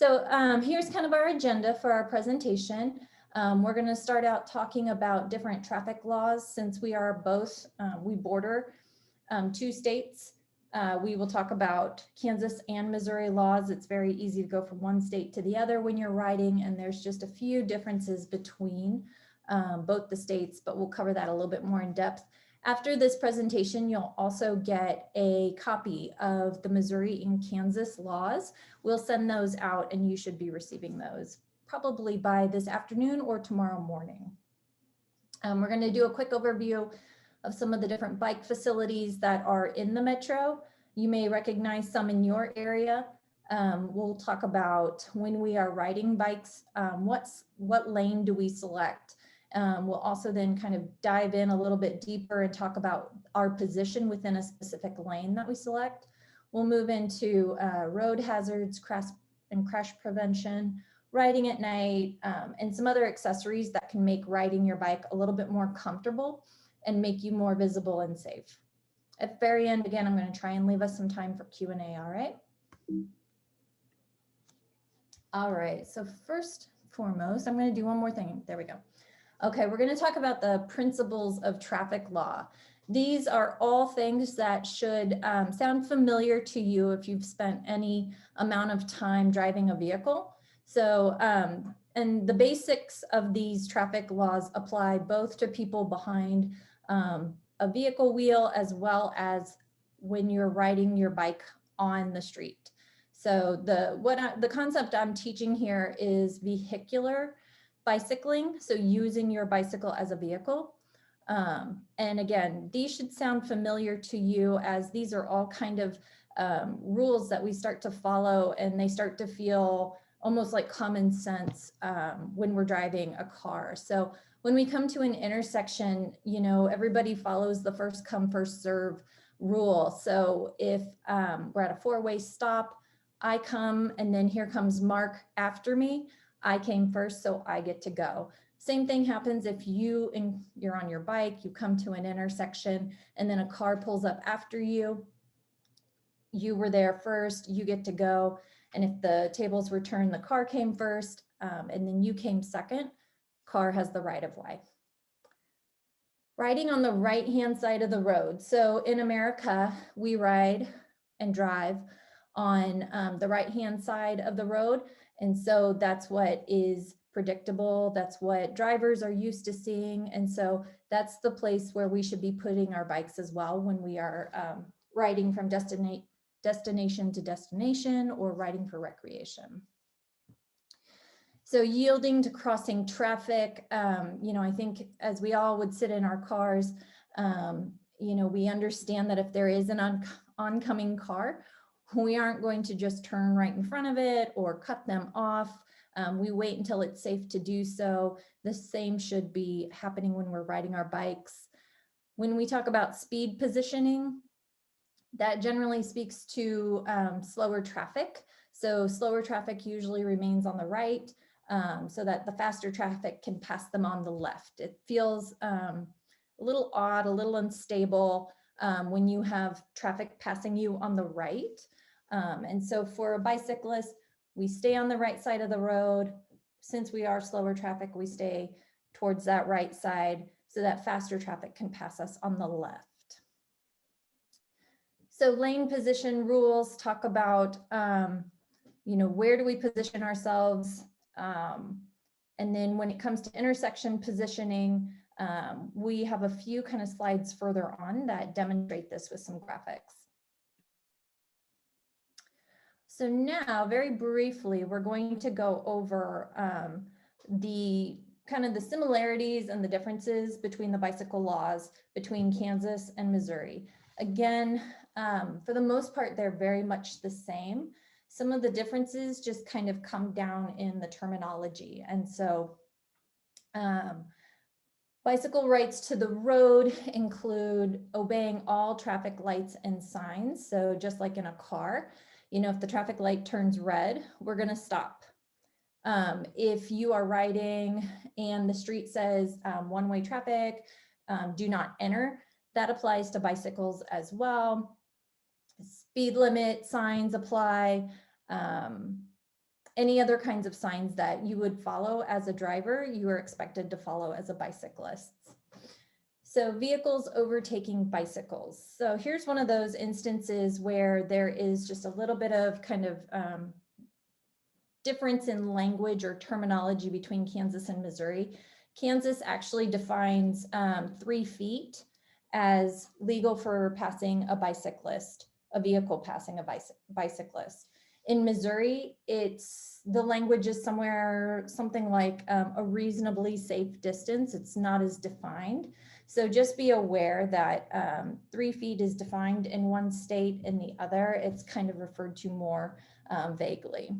So here's kind of our agenda for our presentation. We're going to start out talking about different traffic laws since we are both, we border two states. We will talk about Kansas and Missouri laws. It's very easy to go from one state to the other when you're riding, and there's just a few differences between both the states, but we'll cover that a little bit more in depth. After this presentation, you'll also get a copy of the Missouri and Kansas laws. We'll send those out and you should be receiving those probably by this afternoon or tomorrow morning. We're going to do a quick overview of some of the different bike facilities that are in the metro. You may recognize some in your area. We'll talk about when we are riding bikes, what lane do we select? We'll also then kind of dive in a little bit deeper and talk about our position within a specific lane that we select. We'll move into road hazards, crash prevention, riding at night, and some other accessories that can make riding your bike a little bit more comfortable and make you more visible and safe. At the very end, again, I'm going to try and leave us some time for Q&A, all right? All right, so first and foremost, I'm going to do one more thing. There we go. Okay, we're going to talk about the principles of traffic law. These are all things that should sound familiar to you if you've spent any amount of time driving a vehicle. So, and the basics of these traffic laws apply both to people behind a vehicle wheel as well as when you're riding your bike on the street. So the concept I'm teaching here is vehicular bicycling, so using your bicycle as a vehicle. And again, these should sound familiar to you as these are all kind of rules that we start to follow, and they start to feel almost like common sense when we're driving a car. So when we come to an intersection, you know, everybody follows the first come, first serve rule. So if we're at a four-way stop, I come and then here comes Mark after me. I came first, so I get to go. Same thing happens if you're on your bike, you come to an intersection and then a car pulls up after you. You were there first, you get to go. And if the tables were turned, the car came first and then you came second, car has the right of way. Riding on the right-hand side of the road. So in America, we ride and drive on the right-hand side of the road. And so that's what is predictable. That's what drivers are used to seeing. And so that's the place where we should be putting our bikes as well when we are riding from destination to destination or riding for recreation. So yielding to crossing traffic, you know, I think as we all would sit in our cars, you know, we understand that if there is an oncoming car, we aren't going to just turn right in front of it or cut them off. We wait until it's safe to do so. The same should be happening when we're riding our bikes. When we talk about speed positioning, that generally speaks to slower traffic. So slower traffic usually remains on the right so that the faster traffic can pass them on the left. It feels a little odd, a little unstable when you have traffic passing you on the right. And so for a bicyclist, we stay on the right side of the road. Since we are slower traffic, we stay towards that right side so that faster traffic can pass us on the left. So lane position rules talk about, you know, where do we position ourselves? And then when it comes to intersection positioning, we have a few kind of slides further on that demonstrate this with some graphics. So now, very briefly, we're going to go over the similarities and the differences between the bicycle laws between Kansas and Missouri. Again, for the most part, they're very much the same. Some of the differences just kind of come down in the terminology. And so bicycle rights to the road include obeying all traffic lights and signs. So just like in a car, you know, if the traffic light turns red, we're going to stop. If you are riding and the street says one-way traffic, do not enter, that applies to bicycles as well. Speed limit signs apply. any other kinds of signs that you would follow as a driver, you are expected to follow as a bicyclist. So vehicles overtaking bicycles. So here's one of those instances where there is just a little bit of kind of difference in language or terminology between Kansas and Missouri. Kansas actually defines 3 feet as legal for passing a bicyclist, a vehicle passing a bicyclist. In Missouri, the language is something like a reasonably safe distance. It's not as defined. So just be aware that 3 feet is defined in one state, in the other, it's kind of referred to more vaguely.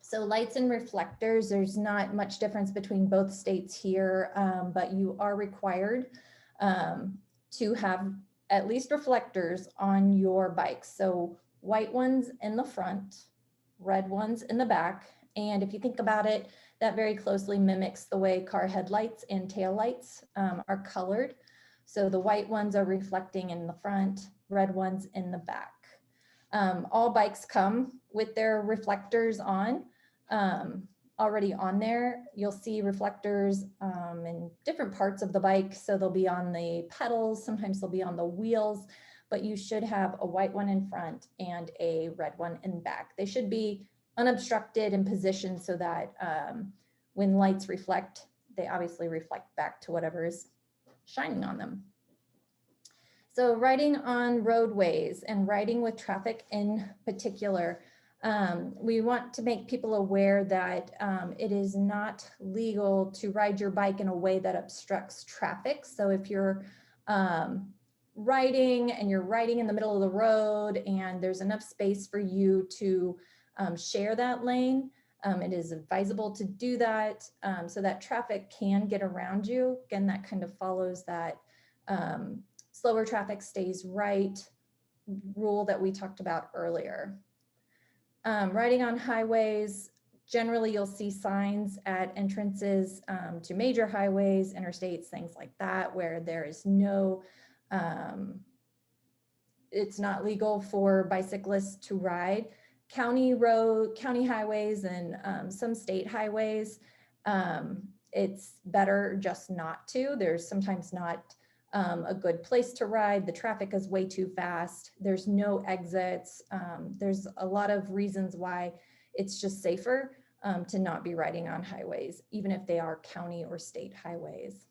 So lights and reflectors, there's not much difference between both states here, but you are required to have at least reflectors on your bikes. So white ones in the front, red ones in the back. And if you think about it, that very closely mimics the way car headlights and tail lights are colored. So the white ones are reflecting in the front, red ones in the back. All bikes come with their reflectors on. Already on there. You'll see reflectors in different parts of the bike. So they'll be on the pedals, sometimes they'll be on the wheels, but you should have a white one in front and a red one in back. They should be unobstructed and positioned so that when lights reflect, they obviously reflect back to whatever is shining on them. So riding on roadways and riding with traffic in particular, we want to make people aware that it is not legal to ride your bike in a way that obstructs traffic. So if you're riding and you're riding in the middle of the road and there's enough space for you to share that lane, it is advisable to do that so that traffic can get around you. Again, that kind of follows that slower traffic stays right rule that we talked about earlier. Riding on highways, generally you'll see signs at entrances to major highways, interstates, things like that, where there is no, it's not legal for bicyclists to ride. County highways and some state highways, it's better just not to. There's sometimes not a good place to ride. The traffic is way too fast. There's no exits. There's a lot of reasons why it's just safer to not be riding on highways, even if they are county or state highways.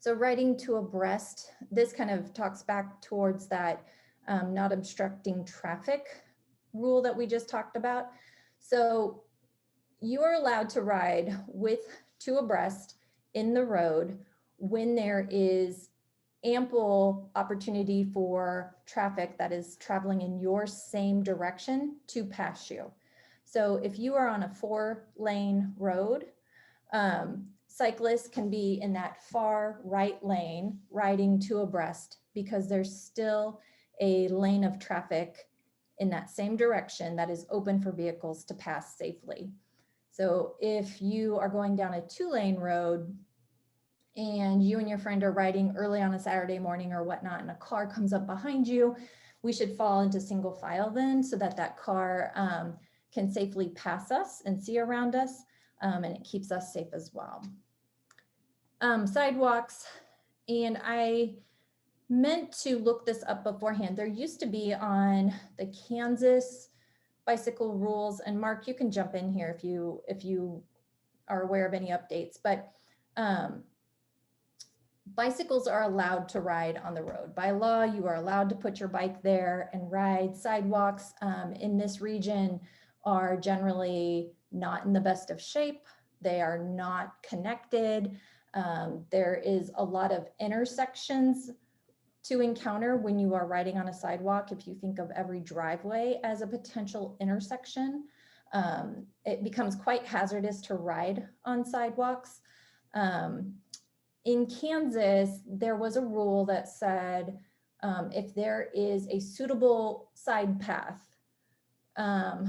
So riding to abreast, this kind of talks back towards that not obstructing traffic rule that we just talked about. So you are allowed to ride with 2 abreast in the road when there is ample opportunity for traffic that is traveling in your same direction to pass you. So if you are on a 4-lane road, cyclists can be in that far right lane riding 2 abreast because there's still a lane of traffic in that same direction that is open for vehicles to pass safely. So if you are going down a 2-lane road, and you and your friend are riding early on a Saturday morning or whatnot, and a car comes up behind you, we should fall into single file then so that that car can safely pass us and see around us, and it keeps us safe as well. Sidewalks, and I meant to look this up beforehand. There used to be on the Kansas bicycle rules, and Mark, you can jump in here if you are aware of any updates, but bicycles are allowed to ride on the road. By law, you are allowed to put your bike there and ride. Sidewalks in this region are generally not in the best of shape. They are not connected. There is a lot of intersections to encounter when you are riding on a sidewalk. If you think of every driveway as a potential intersection, it becomes quite hazardous to ride on sidewalks. In Kansas, there was a rule that said if there is a suitable side path,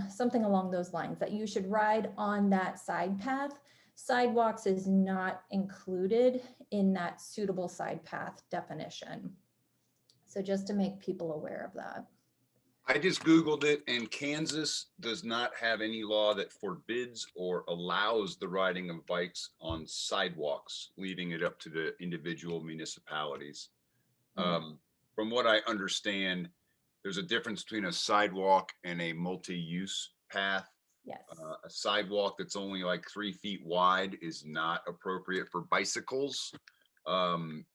something along those lines, that you should ride on that side path. Sidewalks is not included in that suitable side path definition. So just to make people aware of that. I just Googled it, and Kansas does not have any law that forbids or allows the riding of bikes on sidewalks, leaving it up to the individual municipalities. From what I understand, there's a difference between a sidewalk and a multi-use path. Yes. A sidewalk that's only like 3 feet wide is not appropriate for bicycles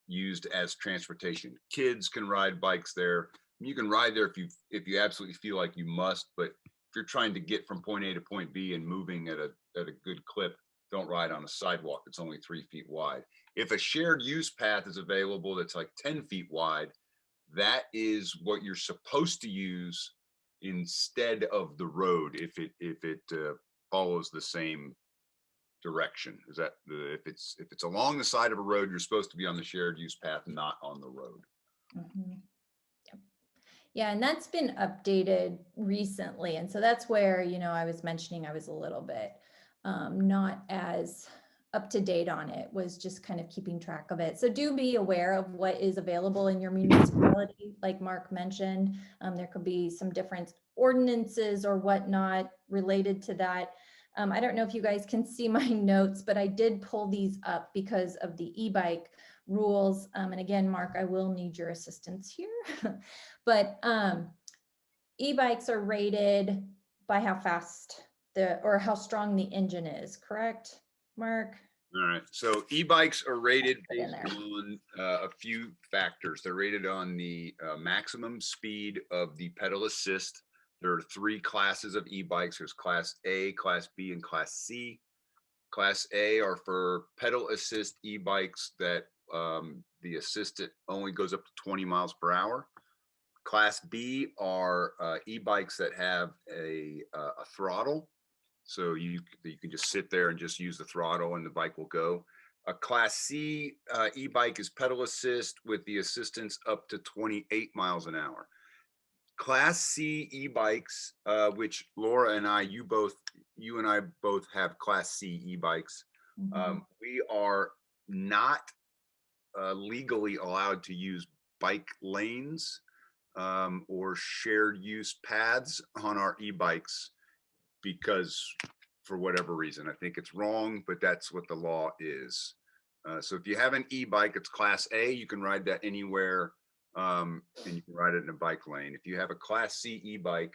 used as transportation. Kids can ride bikes there. You can ride there if you absolutely feel like you must, but if you're trying to get from point A to point B and moving at a good clip, don't ride on a sidewalk that's only 3 feet wide. If a shared use path is available that's like 10 feet wide, that is what you're supposed to use instead of the road if it follows the same direction. Is that if it's along the side of a road, you're supposed to be on the shared use path, not on the road. Yep. Yeah, and that's been updated recently, and so that's where, you know, I was mentioning I was a little bit not as up to date on it, was just kind of keeping track of it. So do be aware of what is available in your municipality. Like Mark mentioned, there could be some different ordinances or whatnot related to that. I don't know if you guys can see my notes, but I did pull these up because of the e-bike rules. And again, Mark, I will need your assistance here. But e-bikes are rated by how fast or how strong the engine is, correct, Mark? All right. So e-bikes are rated based on a few factors. They're rated on the maximum speed of the pedal assist. There are 3 classes of e-bikes. There's Class A, Class B, and Class C. Class A are for pedal assist e-bikes that the assistant only goes up to 20 miles per hour. Class B are e-bikes that have a throttle. So you can just sit there and just use the throttle and the bike will go. A Class C e-bike is pedal assist with the assistance up to 28 miles an hour. Class C e-bikes, which Laura and I, you and I both have Class C e-bikes. We are not legally allowed to use bike lanes or shared use paths on our e-bikes because for whatever reason, I think it's wrong, but that's what the law is. So if you have an e-bike, it's Class A, you can ride that anywhere and you can ride it in a bike lane. If you have a Class C e-bike,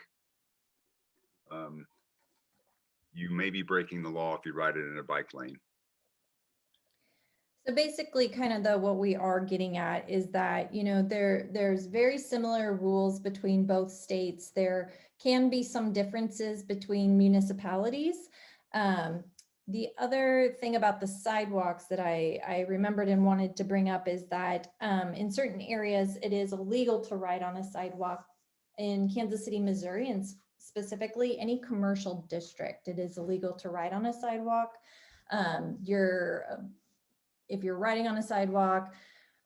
you may be breaking the law if you ride it in a bike lane. So basically kind of what we are getting at is that, you know, there's very similar rules between both states. There can be some differences between municipalities. The other thing about the sidewalks that I remembered and wanted to bring up is that in certain areas, it is illegal to ride on a sidewalk. In Kansas City, Missouri, and specifically any commercial district, it is illegal to ride on a sidewalk. If you're riding on a sidewalk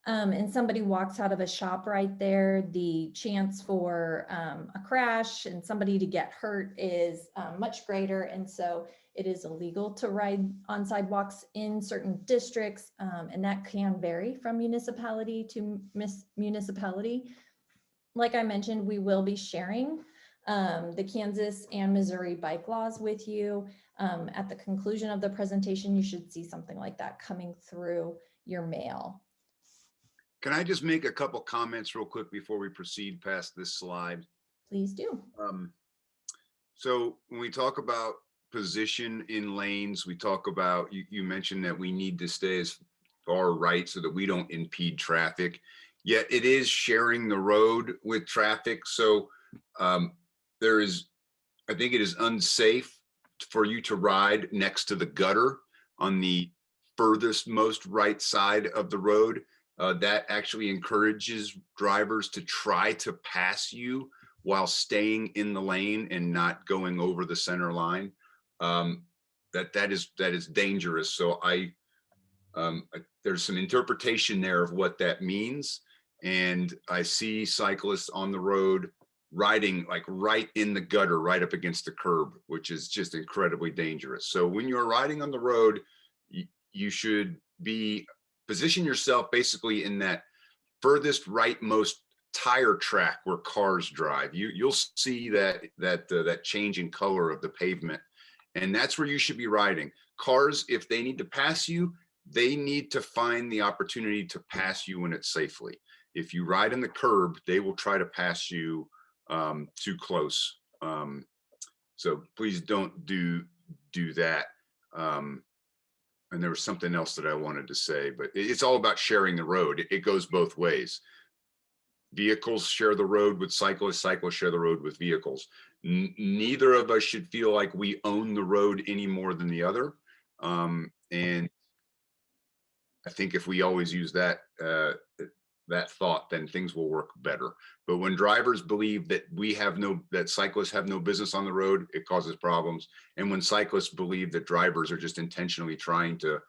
and somebody walks out of a shop right there, the chance for a crash and somebody to get hurt is much greater. And so it is illegal to ride on sidewalks in certain districts, and that can vary from municipality to municipality. Like I mentioned, we will be sharing the Kansas and Missouri bike laws with you. At the conclusion of the presentation, you should see something like that coming through your mail. Can I just make a couple comments real quick before we proceed past this slide? Please do. So when we talk about position in lanes, we talk about, you mentioned that we need to stay as far right so that we don't impede traffic, yet it is sharing the road with traffic. So I think it is unsafe for you to ride next to the gutter on the furthest most right side of the road. That actually encourages drivers to try to pass you while staying in the lane and not going over the center line. That is dangerous. So there's some interpretation there of what that means. And I see cyclists on the road riding like right in the gutter, right up against the curb, which is just incredibly dangerous. So when you're riding on the road, you should position yourself basically in that furthest rightmost tire track where cars drive. You'll see that change in color of the pavement, and that's where you should be riding. Cars, if they need to pass you, they need to find the opportunity to pass you when it's safely. If you ride in the curb, they will try to pass you too close. So please don't do that. And there was something else that I wanted to say, but it's all about sharing the road. It goes both ways. Vehicles share the road with cyclists, cyclists share the road with vehicles. Neither of us should feel like we own the road any more than the other. And I think if we always use that thought, then things will work better. But when drivers believe that that cyclists have no business on the road, it causes problems. And when cyclists believe that drivers are just intentionally trying to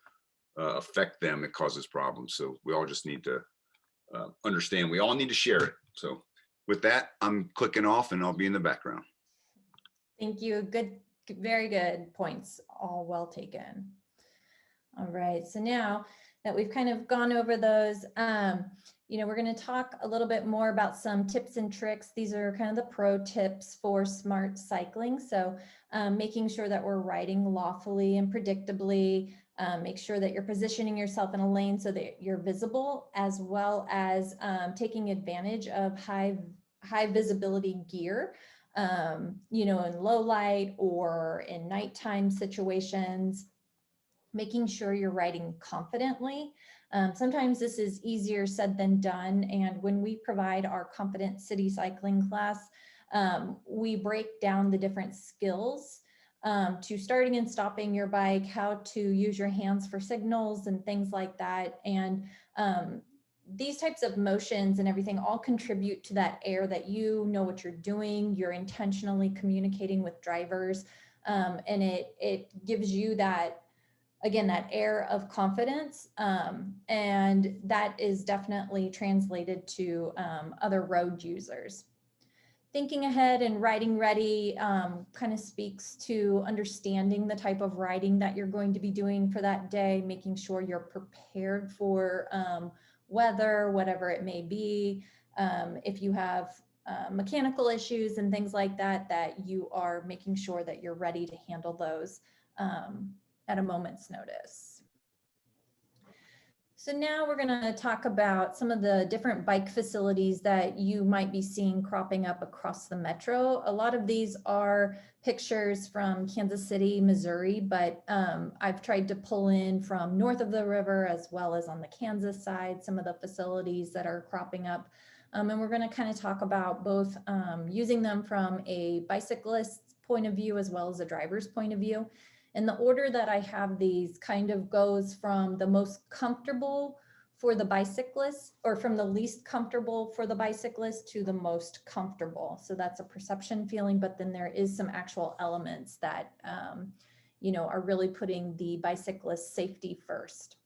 affect them, it causes problems. So we all just need to understand, we all need to share it. So with that, I'm clicking off and I'll be in the background. Thank you. Good, very good points. All well taken. All right. So now that we've kind of gone over those, we're going to talk a little bit more about some tips and tricks. These are kind of the pro tips for smart cycling. So making sure that we're riding lawfully and predictably, make sure that you're positioning yourself in a lane so that you're visible, as well as taking advantage of high visibility gear, in low light or in nighttime situations, making sure you're riding confidently. Sometimes this is easier said than done. And when we provide our Confident City Cycling class, we break down the different skills to starting and stopping your bike, how to use your hands for signals and things like that. And these types of motions and everything all contribute to that air that you know what you're doing. You're intentionally communicating with drivers, and it gives you that, again, that air of confidence, and that is definitely translated to other road users. Thinking ahead and riding ready kind of speaks to understanding the type of riding that you're going to be doing for that day, making sure you're prepared for weather, whatever it may be. If you have mechanical issues and things like that, that you are making sure that you're ready to handle those at a moment's notice. So now we're going to talk about some of the different bike facilities that you might be seeing cropping up across the metro. A lot of these are pictures from Kansas City, Missouri, but I've tried to pull in from north of the river as well as on the Kansas side, some of the facilities that are cropping up. And we're going to kind of talk about both using them from a bicyclist's point of view as well as a driver's point of view. And the order that I have these kind of goes from the most comfortable for the bicyclist, or from the least comfortable for the bicyclist to the most comfortable. So that's a perception feeling, but then there is some actual elements that, are really putting the bicyclist safety first.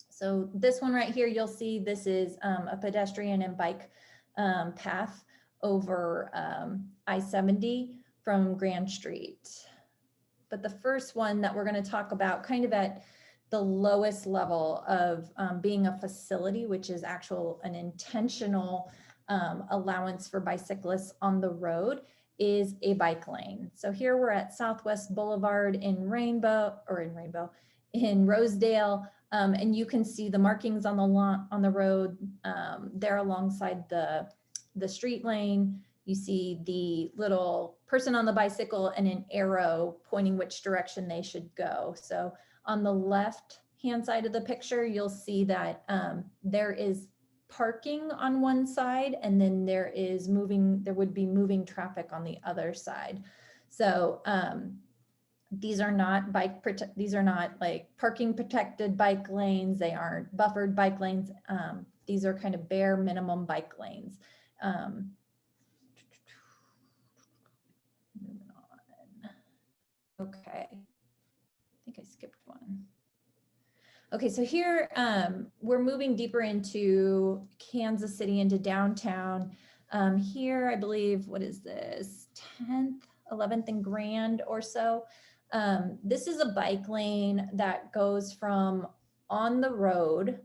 So this one right here, you'll see this is a pedestrian and bike path over I-70 from Grand Street. But the first one that we're going to talk about kind of at the lowest level of being a facility, which is an intentional allowance for bicyclists on the road, is a bike lane. So here we're at Southwest Boulevard in Rosedale, and you can see the markings on the road there alongside the street lane. You see the little person on the bicycle and an arrow pointing which direction they should go. So on the left hand side of the picture, you'll see that there is parking on one side, and then there would be moving traffic on the other side. So these are not like parking protected bike lanes. They aren't buffered bike lanes. These are kind of bare minimum bike lanes. Moving on. Okay, I think I skipped one. Okay, so here we're moving deeper into Kansas City, into downtown. Here, I believe, what is this, 10th, 11th and Grand or so. This is a bike lane that goes from on the road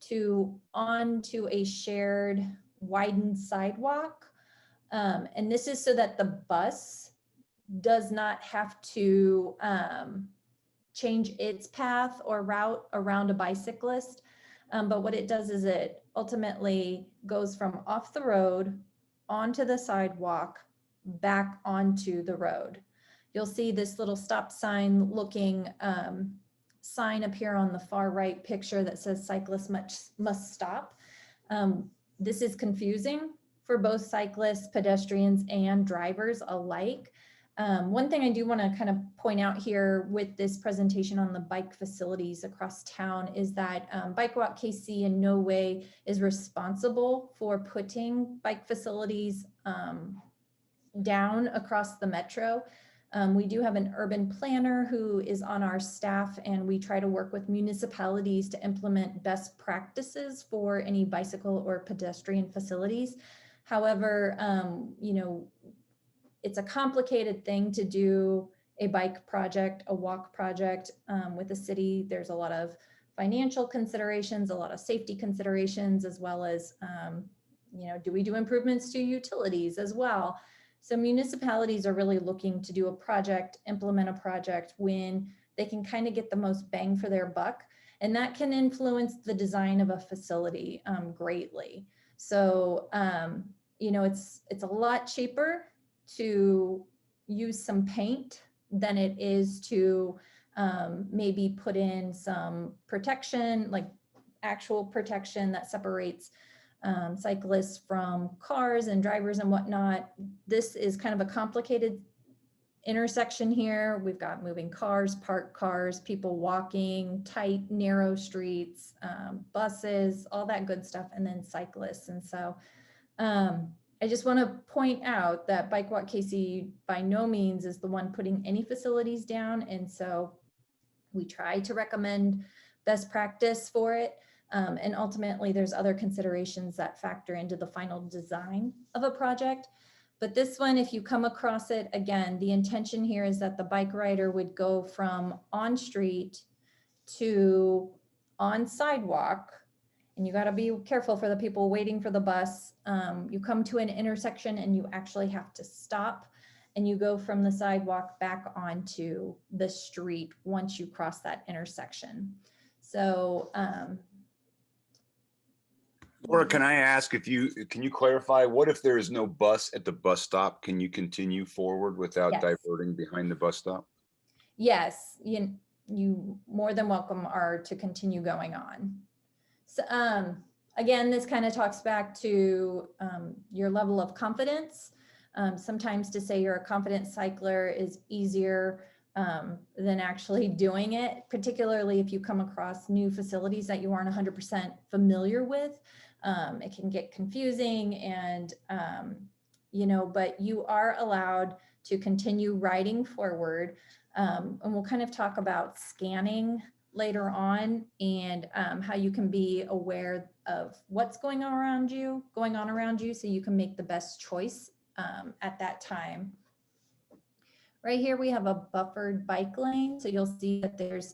to onto a shared widened sidewalk. And this is so that the bus does not have to change its path or route around a bicyclist. But what it does is it ultimately goes from off the road onto the sidewalk, back onto the road. You'll see this little stop sign looking sign appear on the far right picture that says cyclists must stop. This is confusing for both cyclists, pedestrians, and drivers alike. One thing I do want to kind of point out here with this presentation on the bike facilities across town is that BikeWalkKC in no way is responsible for putting bike facilities down across the metro. We do have an urban planner who is on our staff, and we try to work with municipalities to implement best practices for any bicycle or pedestrian facilities. However, you know, it's a complicated thing to do a bike project, a walk project with the city. There's a lot of financial considerations, a lot of safety considerations, as well as, you know, do we do improvements to utilities as well? So municipalities are really looking to do a project, implement a project when they can kind of get the most bang for their buck. And that can influence the design of a facility greatly. So, you know, it's a lot cheaper to use some paint than it is to maybe put in some protection, like actual protection that separates cyclists from cars and drivers and whatnot. This is kind of a complicated intersection here. We've got moving cars, parked cars, people walking, tight, narrow streets, buses, all that good stuff, and then cyclists. And so I just want to point out that BikeWalkKC by no means is the one putting any facilities down. And so we try to recommend best practice for it. And ultimately, there's other considerations that factor into the final design of a project. But this one, if you come across it, again, the intention here is that the bike rider would go from on street to on sidewalk. And you got to be careful for the people waiting for the bus. You come to an intersection and you actually have to stop, and you go from the sidewalk back onto the street once you cross that intersection. So, Laura, can I ask can you clarify, what if there is no bus at the bus stop? Can you continue forward without Yes. diverting behind the bus stop? Yes, you more than welcome are to continue going on. So again, this kind of talks back to your level of confidence. Sometimes to say you're a confident cycler is easier than actually doing it, particularly if you come across new facilities that you aren't 100% familiar with. It can get confusing, and you know, but you are allowed to continue riding forward. And we'll kind of talk about scanning later on, and how you can be aware of what's going on around you, so you can make the best choice at that time. Right here, we have a buffered bike lane. So you'll see that there's,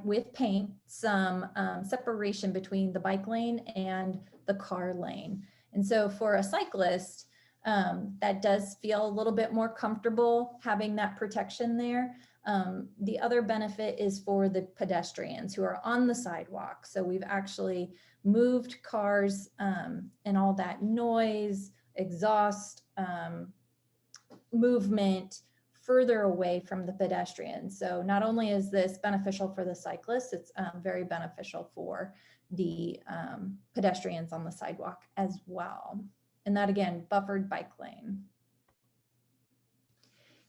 with paint, some separation between the bike lane and the car lane. And so for a cyclist, that does feel a little bit more comfortable having that protection there. The other benefit is for the pedestrians who are on the sidewalk. So we've actually moved cars and all that noise, exhaust, movement further away from the pedestrians. So not only is this beneficial for the cyclists, it's very beneficial for the pedestrians on the sidewalk as well. And that, again, buffered bike lane.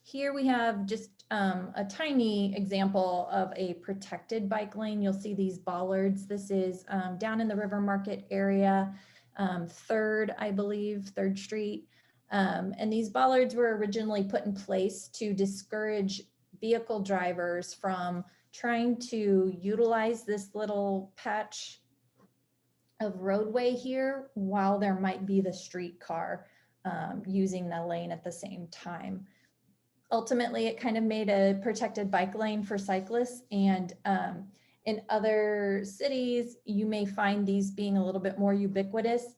Here we have just a tiny example of a protected bike lane. You'll see these bollards. This is down in the River Market area, 3rd, I believe, 3rd Street. And these bollards were originally put in place to discourage vehicle drivers from trying to utilize this little patch of roadway here while there might be the streetcar using the lane at the same time. Ultimately, it kind of made a protected bike lane for cyclists, and in other cities, you may find these being a little bit more ubiquitous.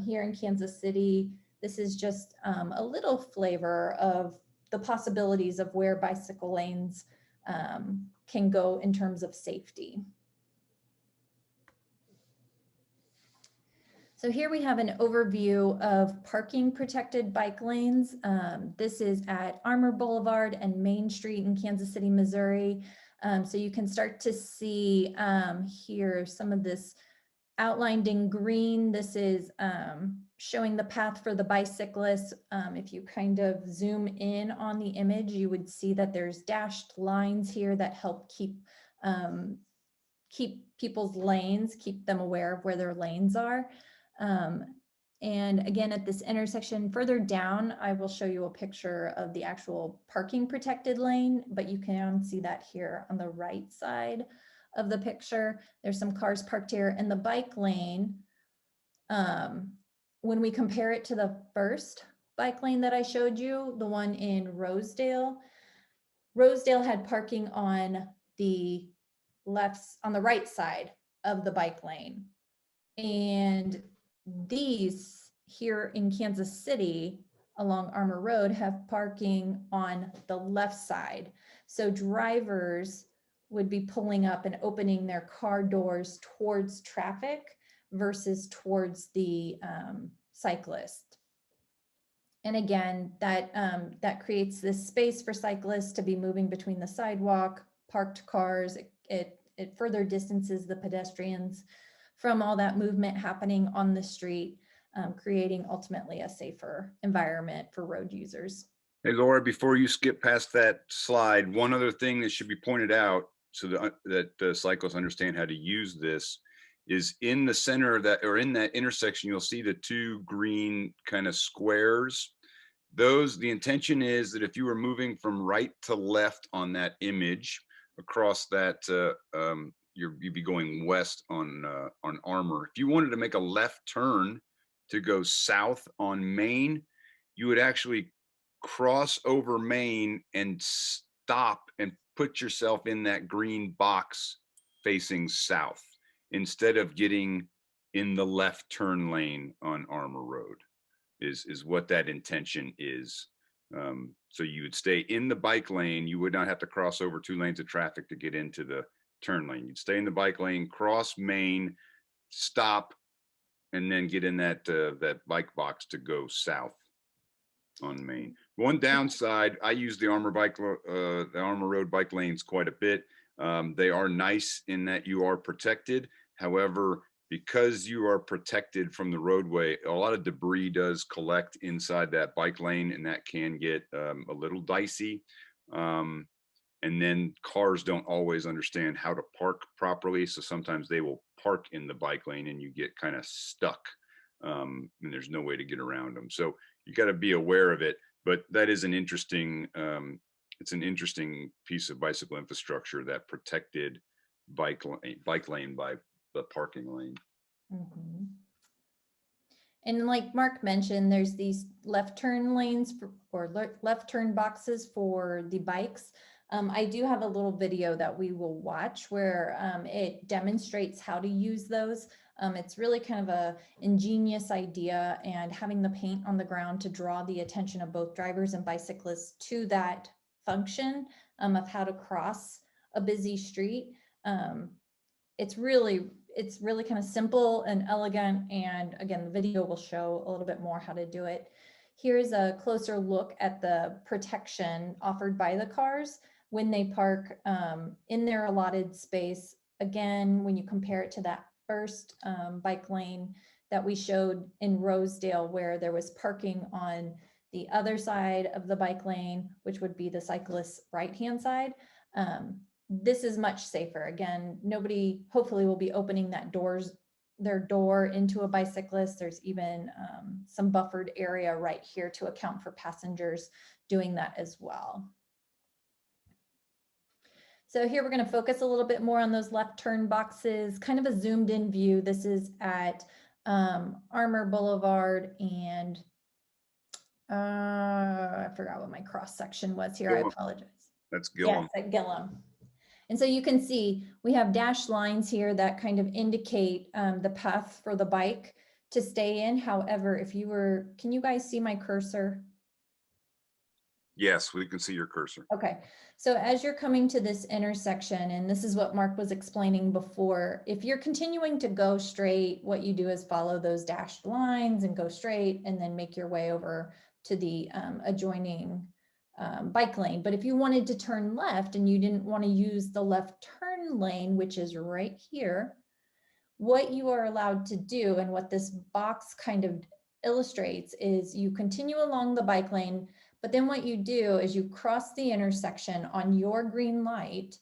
Here in Kansas City, this is just a little flavor of the possibilities of where bicycle lanes can go in terms of safety. So here we have an overview of parking protected bike lanes. This is at Armour Boulevard and Main Street in Kansas City, Missouri. So you can start to see here some of this outlined in green. This is showing the path for the bicyclists. If you kind of zoom in on the image, you would see that there's dashed lines here that help keep people's lanes, keep them aware of where their lanes are. And again, at this intersection further down, I will show you a picture of the actual parking protected lane, but you can see that here on the right side of the picture. There's some cars parked here, and the bike lane, when we compare it to the first bike lane that I showed you, the one in Rosedale had parking on the right side of the bike lane. And these here in Kansas City along Armour Road have parking on the left side. So drivers would be pulling up and opening their car doors towards traffic versus towards the cyclist. And again, that creates this space for cyclists to be moving between the sidewalk, parked cars. It further distances the pedestrians from all that movement happening on the street, creating ultimately a safer environment for road users. Hey, Laura, before you skip past that slide, one other thing that should be pointed out so that cyclists understand how to use this is in the center of that, or in that intersection, you'll see the two green kind of squares. The intention is that if you were moving from right to left on that image across that, you'd be going west on Armour. If you wanted to make a left turn to go south on Main, you would actually cross over Main and stop and put yourself in that green box facing south instead of getting in the left turn lane on Armour Road is what that intention is. So you would stay in the bike lane. You would not have to cross over 2 lanes of traffic to get into the turn lane. You'd stay in the bike lane, cross Main, stop, and then get in that bike box to go south on Main. One downside, I use the Armour Road bike lanes quite a bit. They are nice in that you are protected. However, because you are protected from the roadway, a lot of debris does collect inside that bike lane, and that can get a little dicey. And then cars don't always understand how to park properly. So sometimes they will park in the bike lane and you get kind of stuck and there's no way to get around them. So you got to be aware of it, but that is an interesting, it's an interesting piece of bicycle infrastructure, that protected bike lane by the parking lane. Mm-hmm. And like Mark mentioned, there's these left turn lanes or left turn boxes for the bikes. I do have a little video that we will watch where it demonstrates how to use those. It's really kind of a ingenious idea, and having the paint on the ground to draw the attention of both drivers and bicyclists to that function of how to cross a busy street. It's really kind of simple and elegant. And again, the video will show a little bit more how to do it. Here's a closer look at the protection offered by the cars when they park in their allotted space. Again, when you compare it to that first bike lane that we showed in Rosedale, where there was parking on the other side of the bike lane, which would be the cyclist's right-hand side. This is much safer. Again, nobody hopefully will be opening their door into a bicyclist. There's even some buffered area right here to account for passengers doing that as well. So here we're going to focus a little bit more on those left turn boxes, kind of a zoomed in view. This is at Armour Boulevard, and I forgot what my cross section was here. Gillum. I apologize. That's Gillum. Yes, at Gillum. And so you can see we have dashed lines here that kind of indicate the path for the bike to stay in. However, if you were, can you guys see my cursor? Yes, we can see your cursor. Okay, so as you're coming to this intersection, and this is what Mark was explaining before, if you're continuing to go straight, what you do is follow those dashed lines and go straight and then make your way over to the adjoining bike lane. But if you wanted to turn left and you didn't want to use the left turn lane, which is right here, what you are allowed to do, and what this box kind of illustrates, is you continue along the bike lane, but then what you do is you cross the intersection on your green light,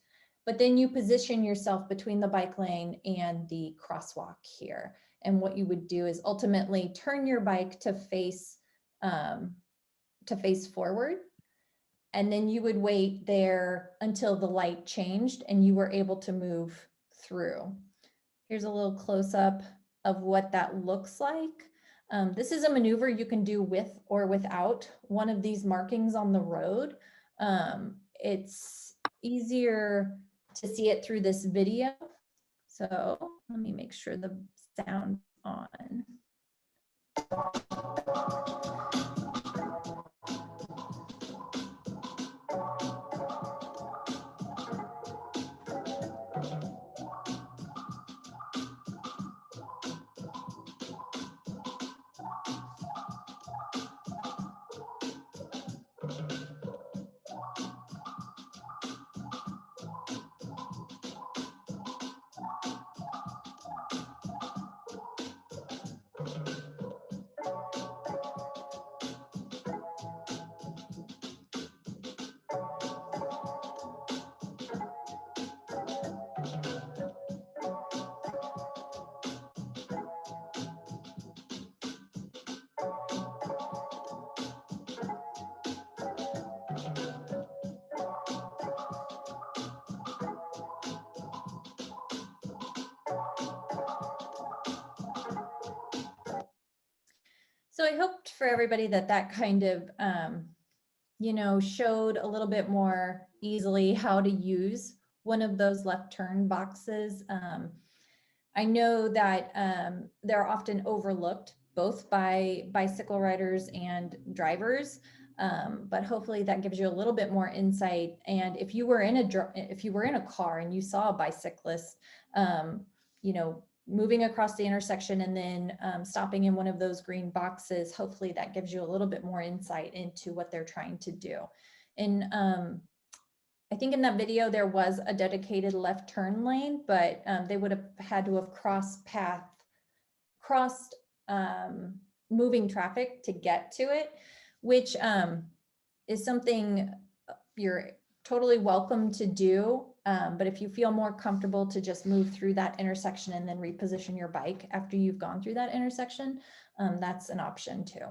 but then you position yourself between the bike lane and the crosswalk here. And what you would do is ultimately turn your bike to face forward. And then you would wait there until the light changed and you were able to move through. Here's a little close-up of what that looks like. This is a maneuver you can do with or without one of these markings on the road. It's easier to see it through this video. So let me make sure the sound on. So I hoped for everybody that kind of, you know, showed a little bit more easily how to use one of those left turn boxes. I know that they're often overlooked both by bicycle riders and drivers, but hopefully that gives you a little bit more insight. And if you were in a car and you saw a bicyclist, you know, moving across the intersection and then stopping in one of those green boxes, hopefully that gives you a little bit more insight into what they're trying to do. And I think in that video, there was a dedicated left turn lane, but they would have had to have crossed moving traffic to get to it, which is something you're totally welcome to do. But if you feel more comfortable to just move through that intersection and then reposition your bike after you've gone through that intersection, that's an option too.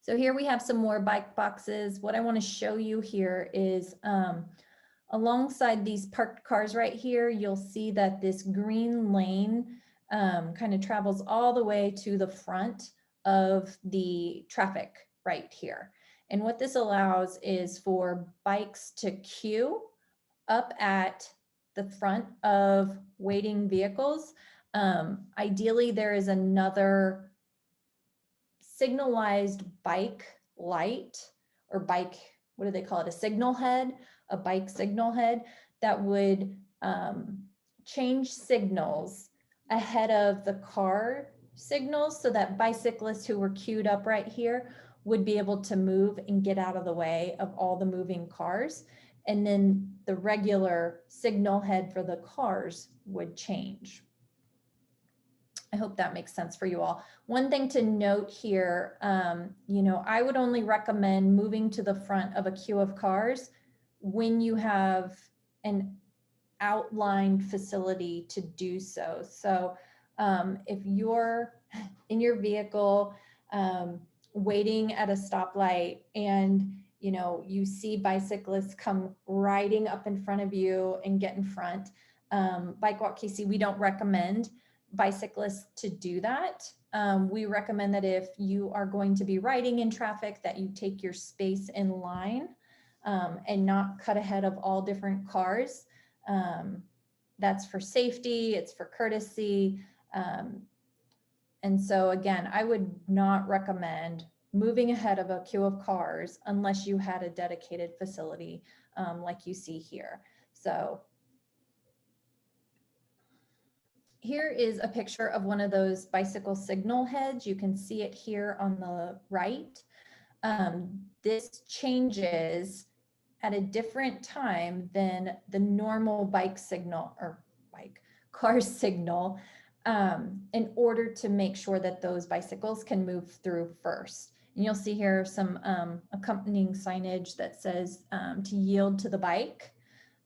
So here we have some more bike boxes. What I want to show you here is alongside these parked cars right here, you'll see that this green lane kind of travels all the way to the front of the traffic right here. And what this allows is for bikes to queue up at the front of waiting vehicles. Ideally, there is another signalized bike light or bike, what do they call it? A signal head, a bike signal head that would change signals ahead of the car signals so that bicyclists who were queued up right here would be able to move and get out of the way of all the moving cars. And then the regular signal head for the cars would change. I hope that makes sense for you all. One thing to note here, you know, I would only recommend moving to the front of a queue of cars when you have an outlined facility to do so. So if you're in your vehicle waiting at a stoplight and you know you see bicyclists come riding up in front of you and get in front, BikeWalkKC, we don't recommend bicyclists to do that. We recommend that if you are going to be riding in traffic, that you take your space in line and not cut ahead of all different cars. That's for safety, it's for courtesy. And so again, I would not recommend moving ahead of a queue of cars unless you had a dedicated facility like you see here. So here is a picture of one of those bicycle signal heads. You can see it here on the right. This changes at a different time than the normal bike signal or car signal in order to make sure that those bicycles can move through first. And you'll see here some accompanying signage that says to yield to the bike.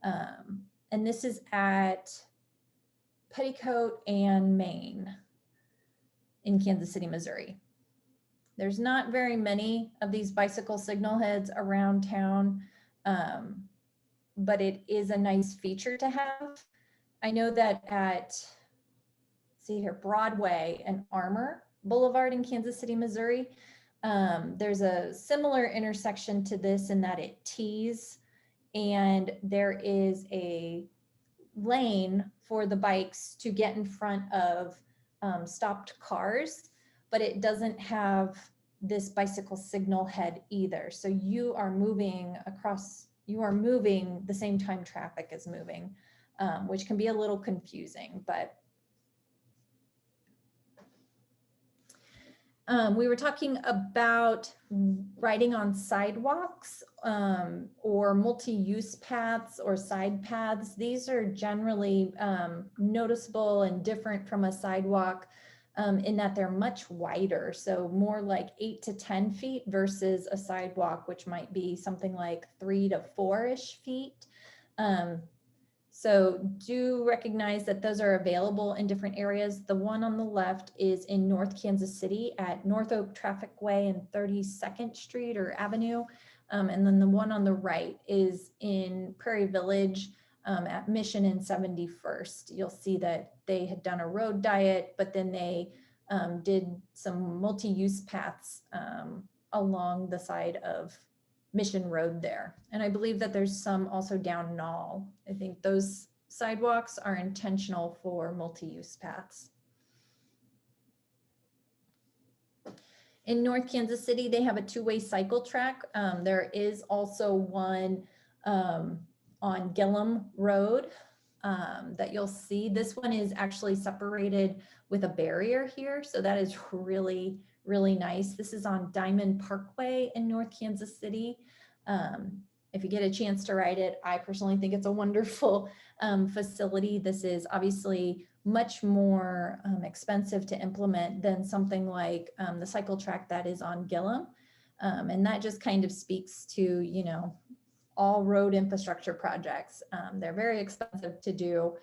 And this is at Petticoat and Main in Kansas City, Missouri. There's not very many of these bicycle signal heads around town, but it is a nice feature to have. I know that at, see here, Broadway and Armour Boulevard in Kansas City, Missouri, there's a similar intersection to this in that it tees, and there is a lane for the bikes to get in front of stopped cars, but it doesn't have this bicycle signal head either. So you are moving across, you are moving the same time traffic is moving, which can be a little confusing, but we were talking about riding on sidewalks or multi-use paths or side paths. These are generally noticeable and different from a sidewalk in that they're much wider. So more like 8 to 10 feet versus a sidewalk, which might be something like 3 to 4-ish feet. So do recognize that those are available in different areas. The one on the left is in North Kansas City at North Oak Traffic Way and 32nd Street or Avenue. And then the one on the right is in Prairie Village at Mission and 71st. You'll see that they had done a road diet, but then they did some multi-use paths along the side of Mission Road there. And I believe that there's some also down Knoll. I think those sidewalks are intentional for multi-use paths. In North Kansas City, they have a two-way cycle track. There is also one on Gillum Road that you'll see. This one is actually separated with a barrier here. So that is really, really nice. This is on Diamond Parkway in North Kansas City. If you get a chance to ride it, I personally think it's a wonderful facility. This is obviously much more expensive to implement than something like the cycle track that is on Gillum. And that just kind of speaks to, you know, all road infrastructure projects. They're very expensive to do.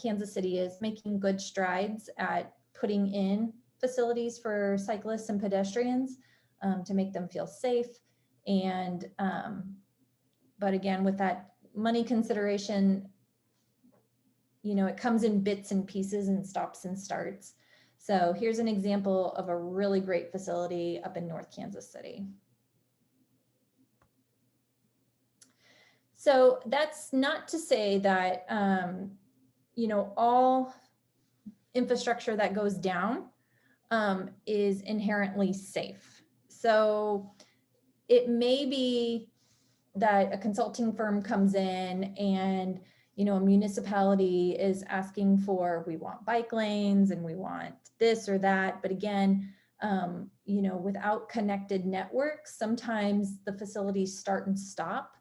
Kansas City is making good strides at putting in facilities for cyclists and pedestrians to make them feel safe. And, but again, with that money consideration, you know, it comes in bits and pieces and stops and starts. So here's an example of a really great facility up in North Kansas City. So that's not to say that, you know, all infrastructure that goes down is inherently safe. So it may be that a consulting firm comes in and, you know, a municipality is asking for, we want bike lanes and we want this or that. But again, you know, without connected networks, sometimes the facilities start and stop.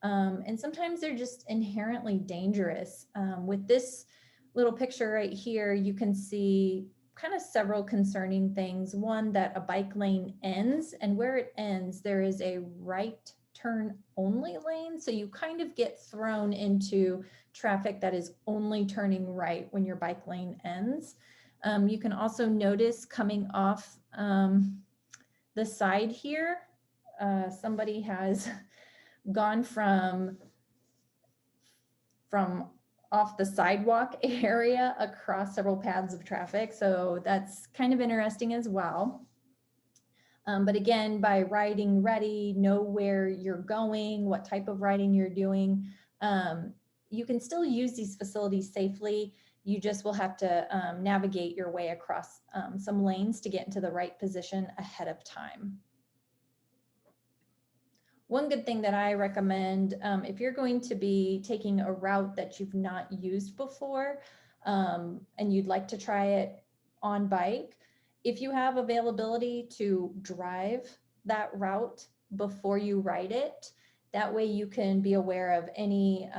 And sometimes they're just inherently dangerous. With this little picture right here, you can see kind of several concerning things. One, that a bike lane ends, and where it ends, there is a right turn only lane. So you kind of get thrown into traffic that is only turning right when your bike lane ends. You can also notice coming off the side here, somebody has gone from off the sidewalk area across several paths of traffic. So that's kind of interesting as well. But again, by riding ready, know where you're going, what type of riding you're doing, you can still use these facilities safely. You just will have to navigate your way across some lanes to get into the right position ahead of time. One good thing that I recommend, if you're going to be taking a route that you've not used before, and you'd like to try it on bike, if you have availability to drive that route before you ride it, that way you can be aware of any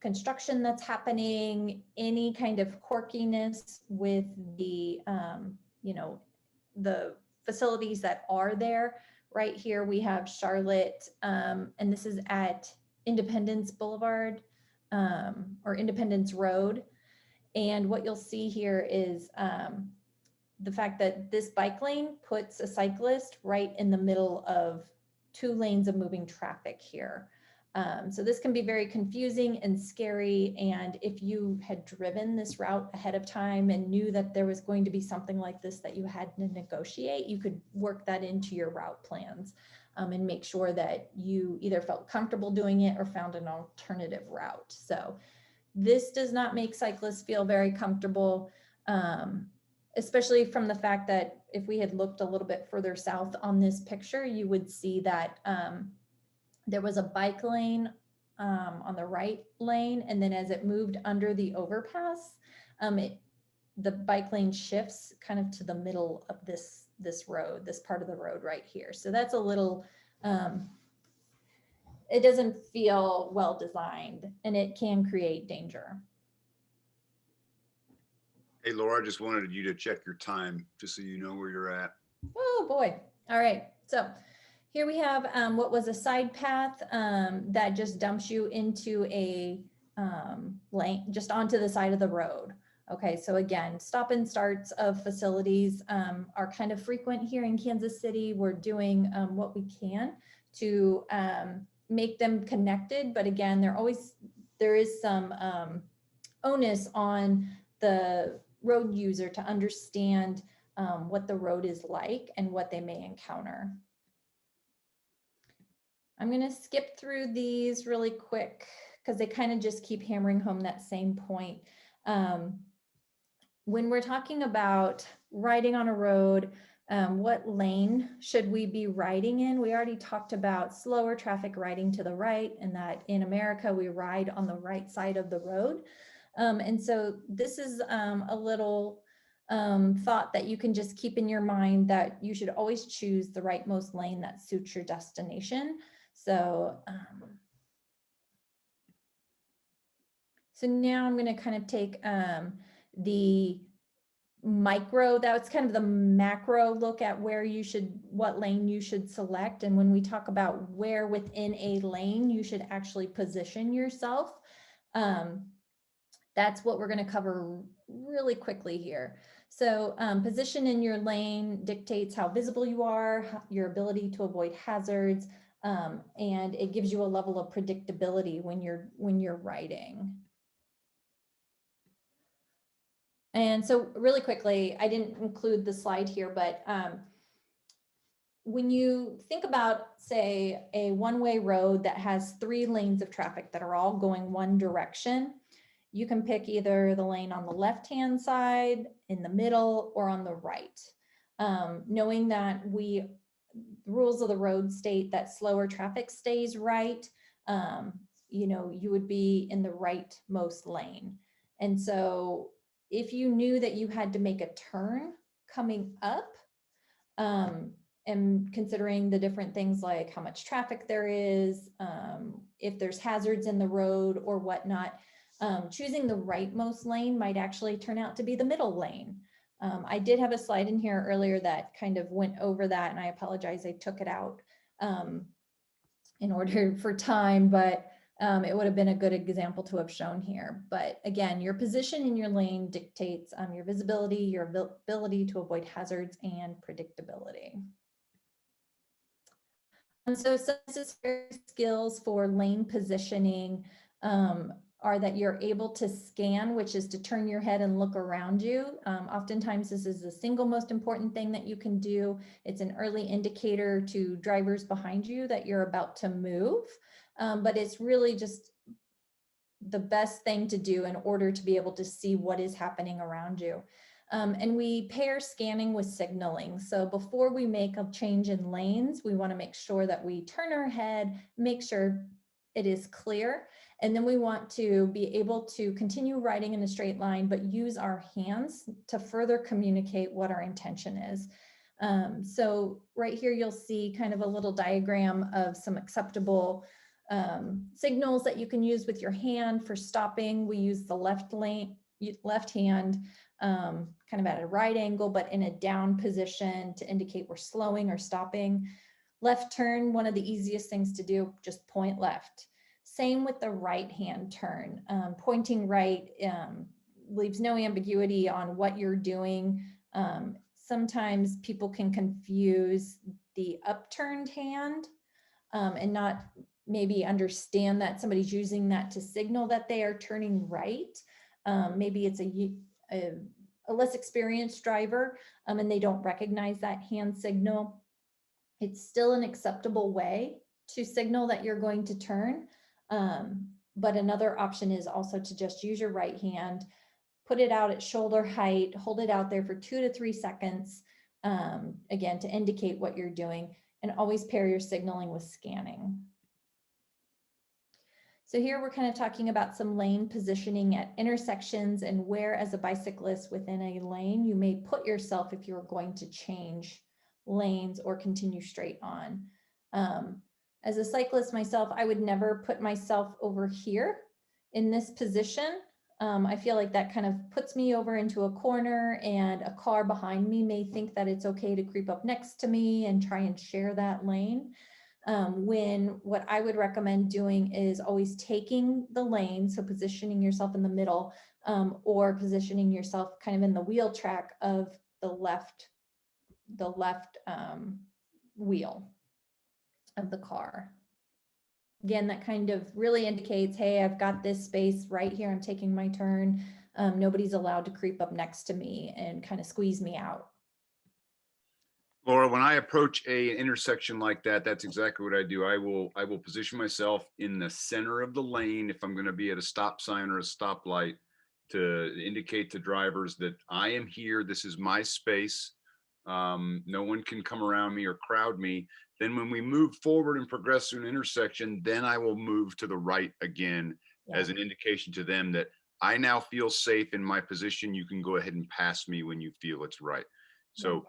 construction that's happening, any kind of quirkiness with the, the facilities that are there. Right here, we have Charlotte, and this is at Independence Boulevard, or Independence Road. And what you'll see here is the fact that this bike lane puts a cyclist right in the middle of 2 lanes of moving traffic here. So this can be very confusing and scary. And if you had driven this route ahead of time and knew that there was going to be something like this that you had to negotiate, you could work that into your route plans and make sure that you either felt comfortable doing it or found an alternative route. So this does not make cyclists feel very comfortable, especially from the fact that if we had looked a little bit further south on this picture, you would see that there was a bike lane on the right lane, and then as it moved under the overpass, the bike lane shifts kind of to the middle of this road, this part of the road right here. So that's a little, it doesn't feel well designed, and it can create danger. Hey, Laura, I just wanted you to check your time, just so you know where you're at. Oh boy. All right. So here we have what was a side path that just dumps you into a lane, just onto the side of the road. Okay, so again, stop and starts of facilities are kind of frequent here in Kansas City. We're doing what we can to make them connected, but again, there is some onus on the road user to understand what the road is like and what they may encounter. I'm going to skip through these really quick because they kind of just keep hammering home that same point. When we're talking about riding on a road, what lane should we be riding in? We already talked about slower traffic riding to the right, and that in America, we ride on the right side of the road. And so this is a little thought that you can just keep in your mind, that you should always choose the rightmost lane that suits your destination. So, so now I'm going to kind of take the micro, that's kind of the macro look at where you should, what lane you should select. And when we talk about where within a lane you should actually position yourself, that's what we're going to cover really quickly here. So position in your lane dictates how visible you are, your ability to avoid hazards, and it gives you a level of predictability when you're riding. And so really quickly, I didn't include the slide here, but when you think about, say, a one-way road that has 3 lanes of traffic that are all going one direction, you can pick either the lane on the left-hand side, in the middle, or on the right. Knowing that the rules of the road state that slower traffic stays right, you would be in the rightmost lane. And so if you knew that you had to make a turn coming up, and considering the different things like how much traffic there is, if there's hazards in the road or whatnot, choosing the rightmost lane might actually turn out to be the middle lane. I did have a slide in here earlier that kind of went over that, and I apologize, I took it out in order for time, but it would have been a good example to have shown here. But again, your position in your lane dictates your visibility, your ability to avoid hazards, and predictability. And so some necessary skills for lane positioning are that you're able to scan, which is to turn your head and look around you. Oftentimes this is the single most important thing that you can do. It's an early indicator to drivers behind you that you're about to move, but it's really just the best thing to do in order to be able to see what is happening around you. And we pair scanning with signaling. So before we make a change in lanes, we want to make sure that we turn our head, make sure it is clear. And then we want to be able to continue riding in a straight line, but use our hands to further communicate what our intention is. So right here, you'll see kind of a little diagram of some acceptable signals that you can use with your hand. For stopping, we use the left hand kind of at a right angle, but in a down position to indicate we're slowing or stopping. Left turn, one of the easiest things to do, just point left. Same with the right hand turn. Pointing right leaves no ambiguity on what you're doing. Sometimes people can confuse the upturned hand and not maybe understand that somebody's using that to signal that they are turning right. Maybe it's a less experienced driver and they don't recognize that hand signal. It's still an acceptable way to signal that you're going to turn. But another option is also to just use your right hand, put it out at shoulder height, hold it out there for 2 to 3 seconds, again, to indicate what you're doing, and always pair your signaling with scanning. So here we're kind of talking about some lane positioning at intersections and where, as a bicyclist within a lane, you may put yourself if you're going to change lanes or continue straight on. As a cyclist myself, I would never put myself over here in this position. I feel like that kind of puts me over into a corner, and a car behind me may think that it's okay to creep up next to me and try and share that lane. When what I would recommend doing is always taking the lane, so positioning yourself in the middle, or positioning yourself kind of in the wheel track of the left wheel of the car. Again, that kind of really indicates, hey, I've got this space right here, I'm taking my turn. Nobody's allowed to creep up next to me and kind of squeeze me out. Laura, when I approach an intersection like that, that's exactly what I do. I will position myself in the center of the lane if I'm going to be at a stop sign or a stoplight, to indicate to drivers that I am here. This is my space. No one can come around me or crowd me. Then when we move forward and progress through an intersection, then I will move to the right again, as an indication to them that I now feel safe in my position. You can go ahead and pass me when you feel it's right. So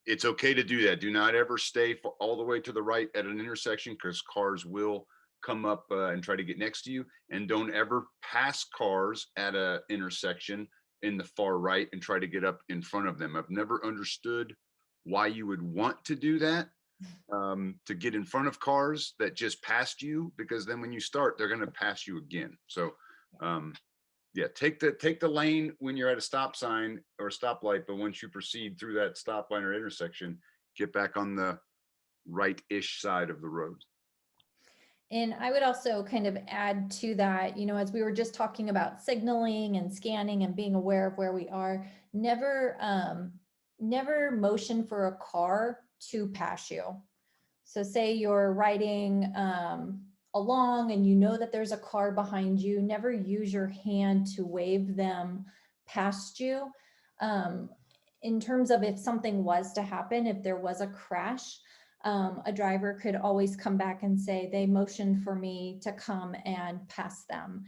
it's okay to do that. Do not ever stay all the way to the right at an intersection, because cars will come up and try to get next to you. And don't ever pass cars at an intersection in the far right and try to get up in front of them. I've never understood why you would want to do that, to get in front of cars that just passed you, because then when you start, they're going to pass you again. So yeah, take the lane when you're at a stop sign or a stoplight, but once you proceed through that stop line or intersection, get back on the right-ish side of the road. And I would also kind of add to that, you know, as we were just talking about signaling and scanning and being aware of where we are, never motion for a car to pass you. So say you're riding along and you know that there's a car behind you, never use your hand to wave them past you. In terms of if something was to happen, if there was a crash, a driver could always come back and say, they motioned for me to come and pass them.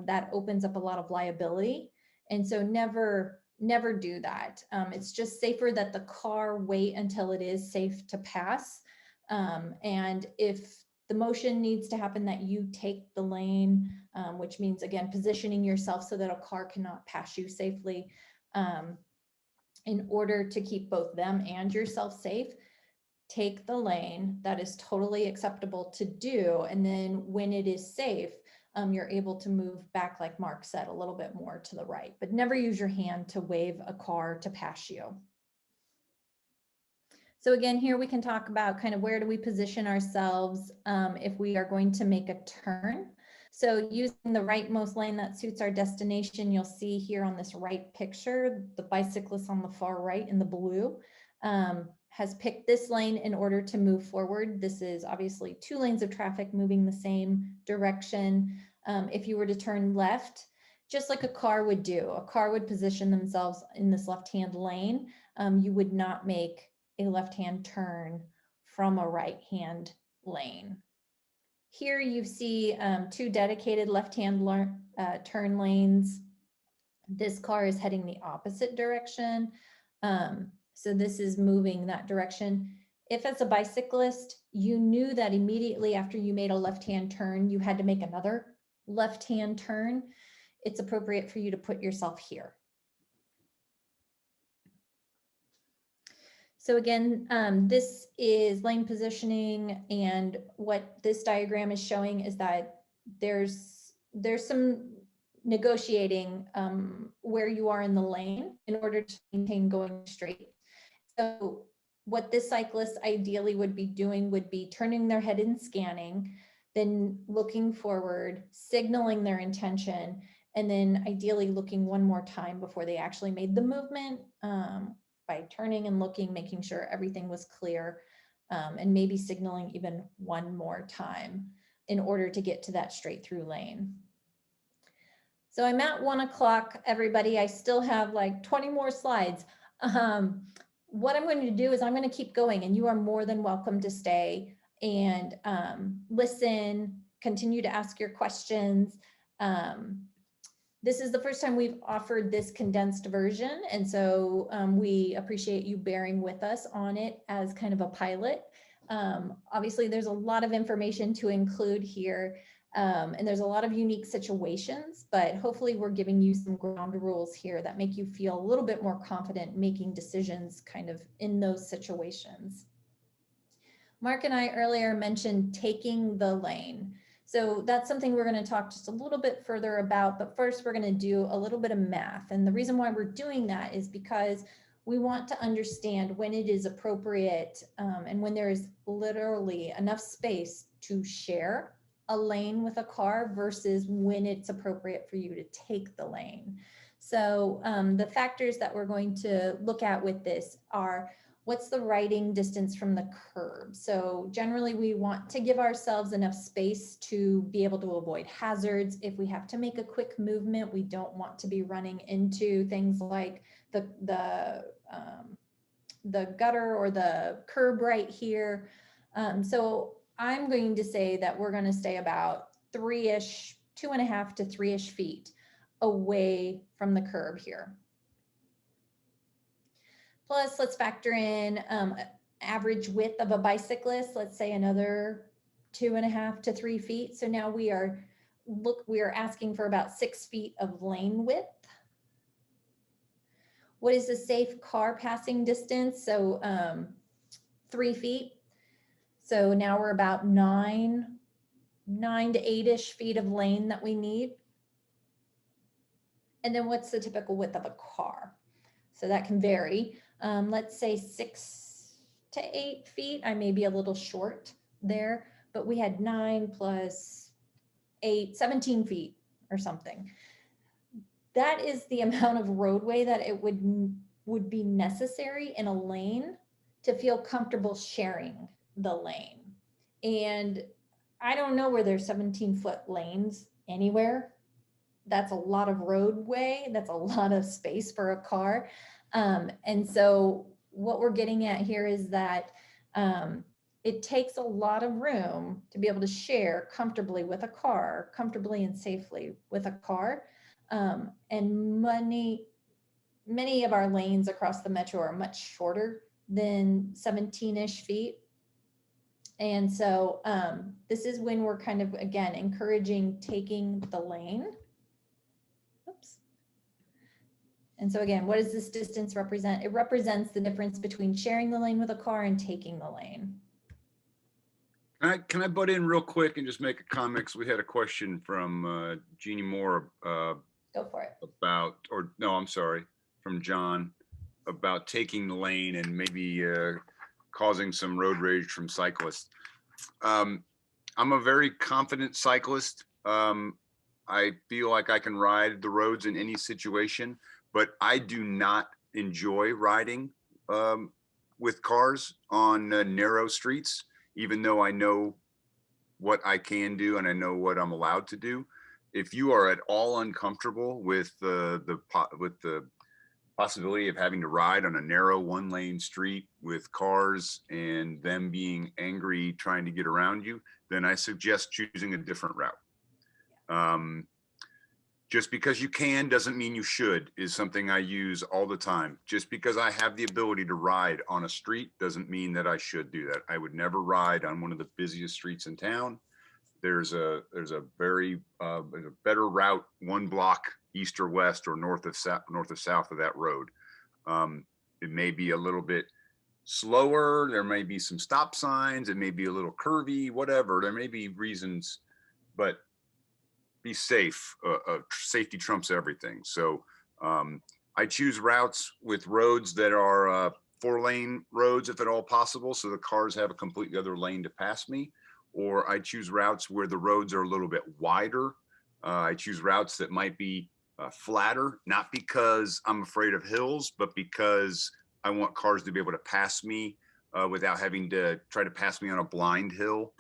That opens up a lot of liability. And so never do that. It's just safer that the car wait until it is safe to pass. And if the motion needs to happen, that you take the lane, which means, again, positioning yourself so that a car cannot pass you safely, in order to keep both them and yourself safe. Take the lane. That is totally acceptable to do. And then when it is safe, you're able to move back, like Mark said, a little bit more to the right, but never use your hand to wave a car to pass you. So again, here we can talk about kind of where do we position ourselves if we are going to make a turn. So using the rightmost lane that suits our destination, you'll see here on this right picture, the bicyclist on the far right in the blue has picked this lane in order to move forward. This is obviously 2 lanes of traffic moving the same direction. if you were to turn left, just like a car would do. A car would position themselves in this left-hand lane. You would not make a left-hand turn from a right-hand lane. Here you see 2 dedicated left-hand turn lanes. This car is heading the opposite direction. So this is moving that direction. If as a bicyclist, you knew that immediately after you made a left-hand turn, you had to make another left-hand turn, it's appropriate for you to put yourself here. So again, this is lane positioning, and what this diagram is showing is that there's some negotiating where you are in the lane in order to maintain going straight. So what this cyclist ideally would be doing would be turning their head and scanning, then looking forward, signaling their intention, and then ideally looking one more time before they actually made the movement, by turning and looking, making sure everything was clear, and maybe signaling even one more time in order to get to that straight through lane. So I'm at 1 o'clock, everybody. I still have like 20 more slides. What I'm going to do is I'm going to keep going, and you are more than welcome to stay and listen, continue to ask your questions. This is the first time we've offered this condensed version, and so we appreciate you bearing with us on it as kind of a pilot. Obviously, there's a lot of information to include here, and there's a lot of unique situations, but hopefully we're giving you some ground rules here that make you feel a little bit more confident making decisions kind of in those situations. Mark and I earlier mentioned taking the lane. So that's something we're going to talk just a little bit further about, but first we're going to do a little bit of math. And the reason why we're doing that is because we want to understand when it is appropriate and when there is literally enough space to share a lane with a car versus when it's appropriate for you to take the lane. So the factors that we're going to look at with this are, what's the riding distance from the curb? So generally we want to give ourselves enough space to be able to avoid hazards. If we have to make a quick movement, we don't want to be running into things like the gutter or the curb right here. So I'm going to say that we're going to stay about 3-ish, 2.5 to 3-ish feet away from the curb here. Plus, let's factor in average width of a bicyclist, let's say another 2.5 to 3 feet. So now we are asking for about 6 feet of lane width. What is the safe car passing distance? So 3 feet. So now we're about 9 to 8-ish feet of lane that we need. And then what's the typical width of a car? So that can vary. Let's say 6 to 8 feet. I may be a little short there, but we had 9 plus 8, 17 feet or something. That is the amount of roadway that it would be necessary in a lane to feel comfortable sharing the lane. And I don't know where there's 17-foot lanes anywhere. That's a lot of roadway. That's a lot of space for a car. And so what we're getting at here is that it takes a lot of room to be able to share comfortably with a car, comfortably and safely with a car. And many of our lanes across the metro are much shorter than 17-ish feet. And so this is when we're kind of, again, encouraging taking the lane. Oops. And so again, what does this distance represent? It represents the difference between sharing the lane with a car and taking the lane. Can I butt in real quick and just make a comment? 'Cause we had a question from Jeannie Moore Go for it. about, or no, I'm sorry, from John about taking the lane and maybe causing some road rage from cyclists. I'm a very confident cyclist. I feel like I can ride the roads in any situation, but I do not enjoy riding with cars on narrow streets, even though I know what I can do and I know what I'm allowed to do. if you are at all uncomfortable with the possibility of having to ride on a narrow 1-lane street with cars and them being angry trying to get around you, then I suggest choosing a different route. Just because you can doesn't mean you should is something I use all the time. Just because I have the ability to ride on a street doesn't mean that I should do that. I would never ride on one of the busiest streets in town. There's a very better route 1 block east or west or north of south of that road. It may be a little bit slower. There may be some stop signs. It may be a little curvy, whatever. There may be reasons, but be safe. Safety trumps everything. So I choose routes with roads that are 4-lane roads, if at all possible, so the cars have a completely other lane to pass me. Or I choose routes where the roads are a little bit wider. I choose routes that might be flatter, not because I'm afraid of hills, but because I want cars to be able to pass me without having to try to pass me on a blind hill.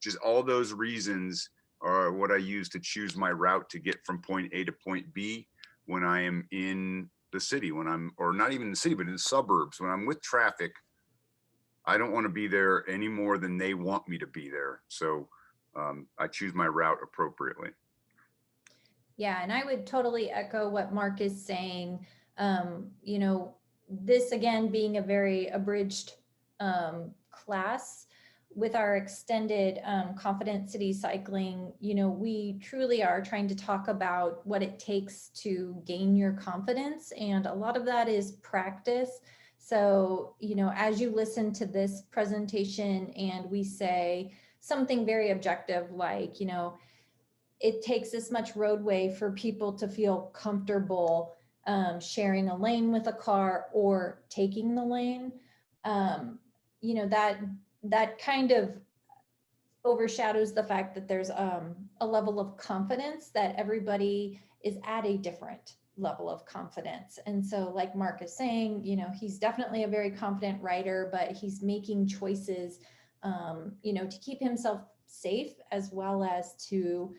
Just all those reasons are what I use to choose my route to get from point A to point B when I am in the city, or not even the city, but in the suburbs. When I'm with traffic, I don't want to be there any more than they want me to be there. So I choose my route appropriately. Yeah, and I would totally echo what Mark is saying. You know, this again being a very abridged class, with our extended Confident City Cycling, you know, we truly are trying to talk about what it takes to gain your confidence. And a lot of that is practice. So, you know, as you listen to this presentation and we say something very objective, like, you know, it takes this much roadway for people to feel comfortable sharing a lane with a car or taking the lane, you know, that kind of overshadows the fact that there's a level of confidence that everybody is at a different level of confidence. And so like Mark is saying, you know, he's definitely a very confident rider, but he's making choices, you know, to keep himself safe, as well as to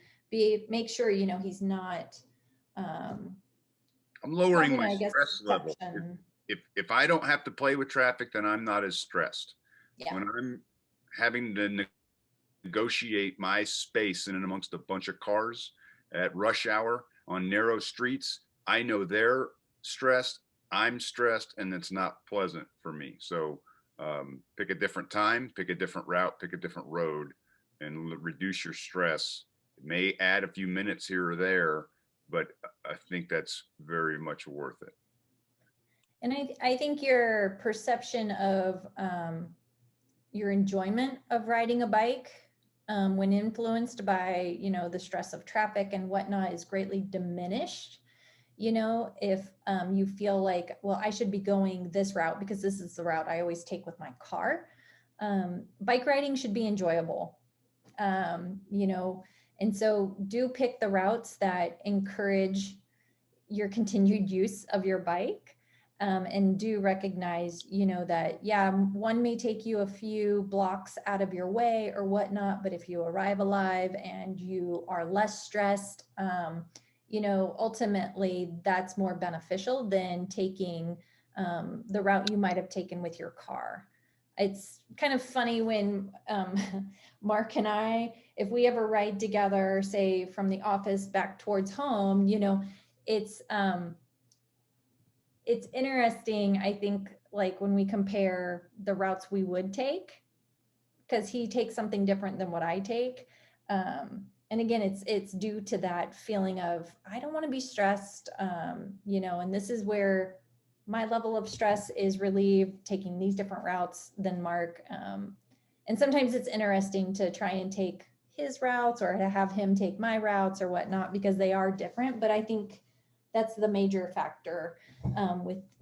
make sure, you know, he's not I'm lowering my stress level. If I don't have to play with traffic, then I'm not as stressed. Yeah. When I'm having to negotiate my space in and amongst a bunch of cars at rush hour on narrow streets, I know they're stressed, I'm stressed, and it's not pleasant for me. So pick a different time, pick a different route, pick a different road, and reduce your stress. It may add a few minutes here or there, but I think that's very much worth it. And I think your perception of your enjoyment of riding a bike when influenced by, you know, the stress of traffic and whatnot is greatly diminished. You know, if you feel like, well, I should be going this route because this is the route I always take with my car. Bike riding should be enjoyable, you know, and so do pick the routes that encourage your continued use of your bike. And do recognize, you know, that, yeah, one may take you a few blocks out of your way or whatnot, but if you arrive alive and you are less stressed, you know, ultimately that's more beneficial than taking the route you might have taken with your car. It's kind of funny when Mark and I, if we ever ride together, say from the office back towards home, you know, it's interesting, I think, like when we compare the routes we would take, because he takes something different than what I take. And again, it's due to that feeling of, I don't want to be stressed, you know, and this is where my level of stress is relieved taking these different routes than Mark. And sometimes it's interesting to try and take his routes or to have him take my routes or whatnot, because they are different. But I think that's the major factor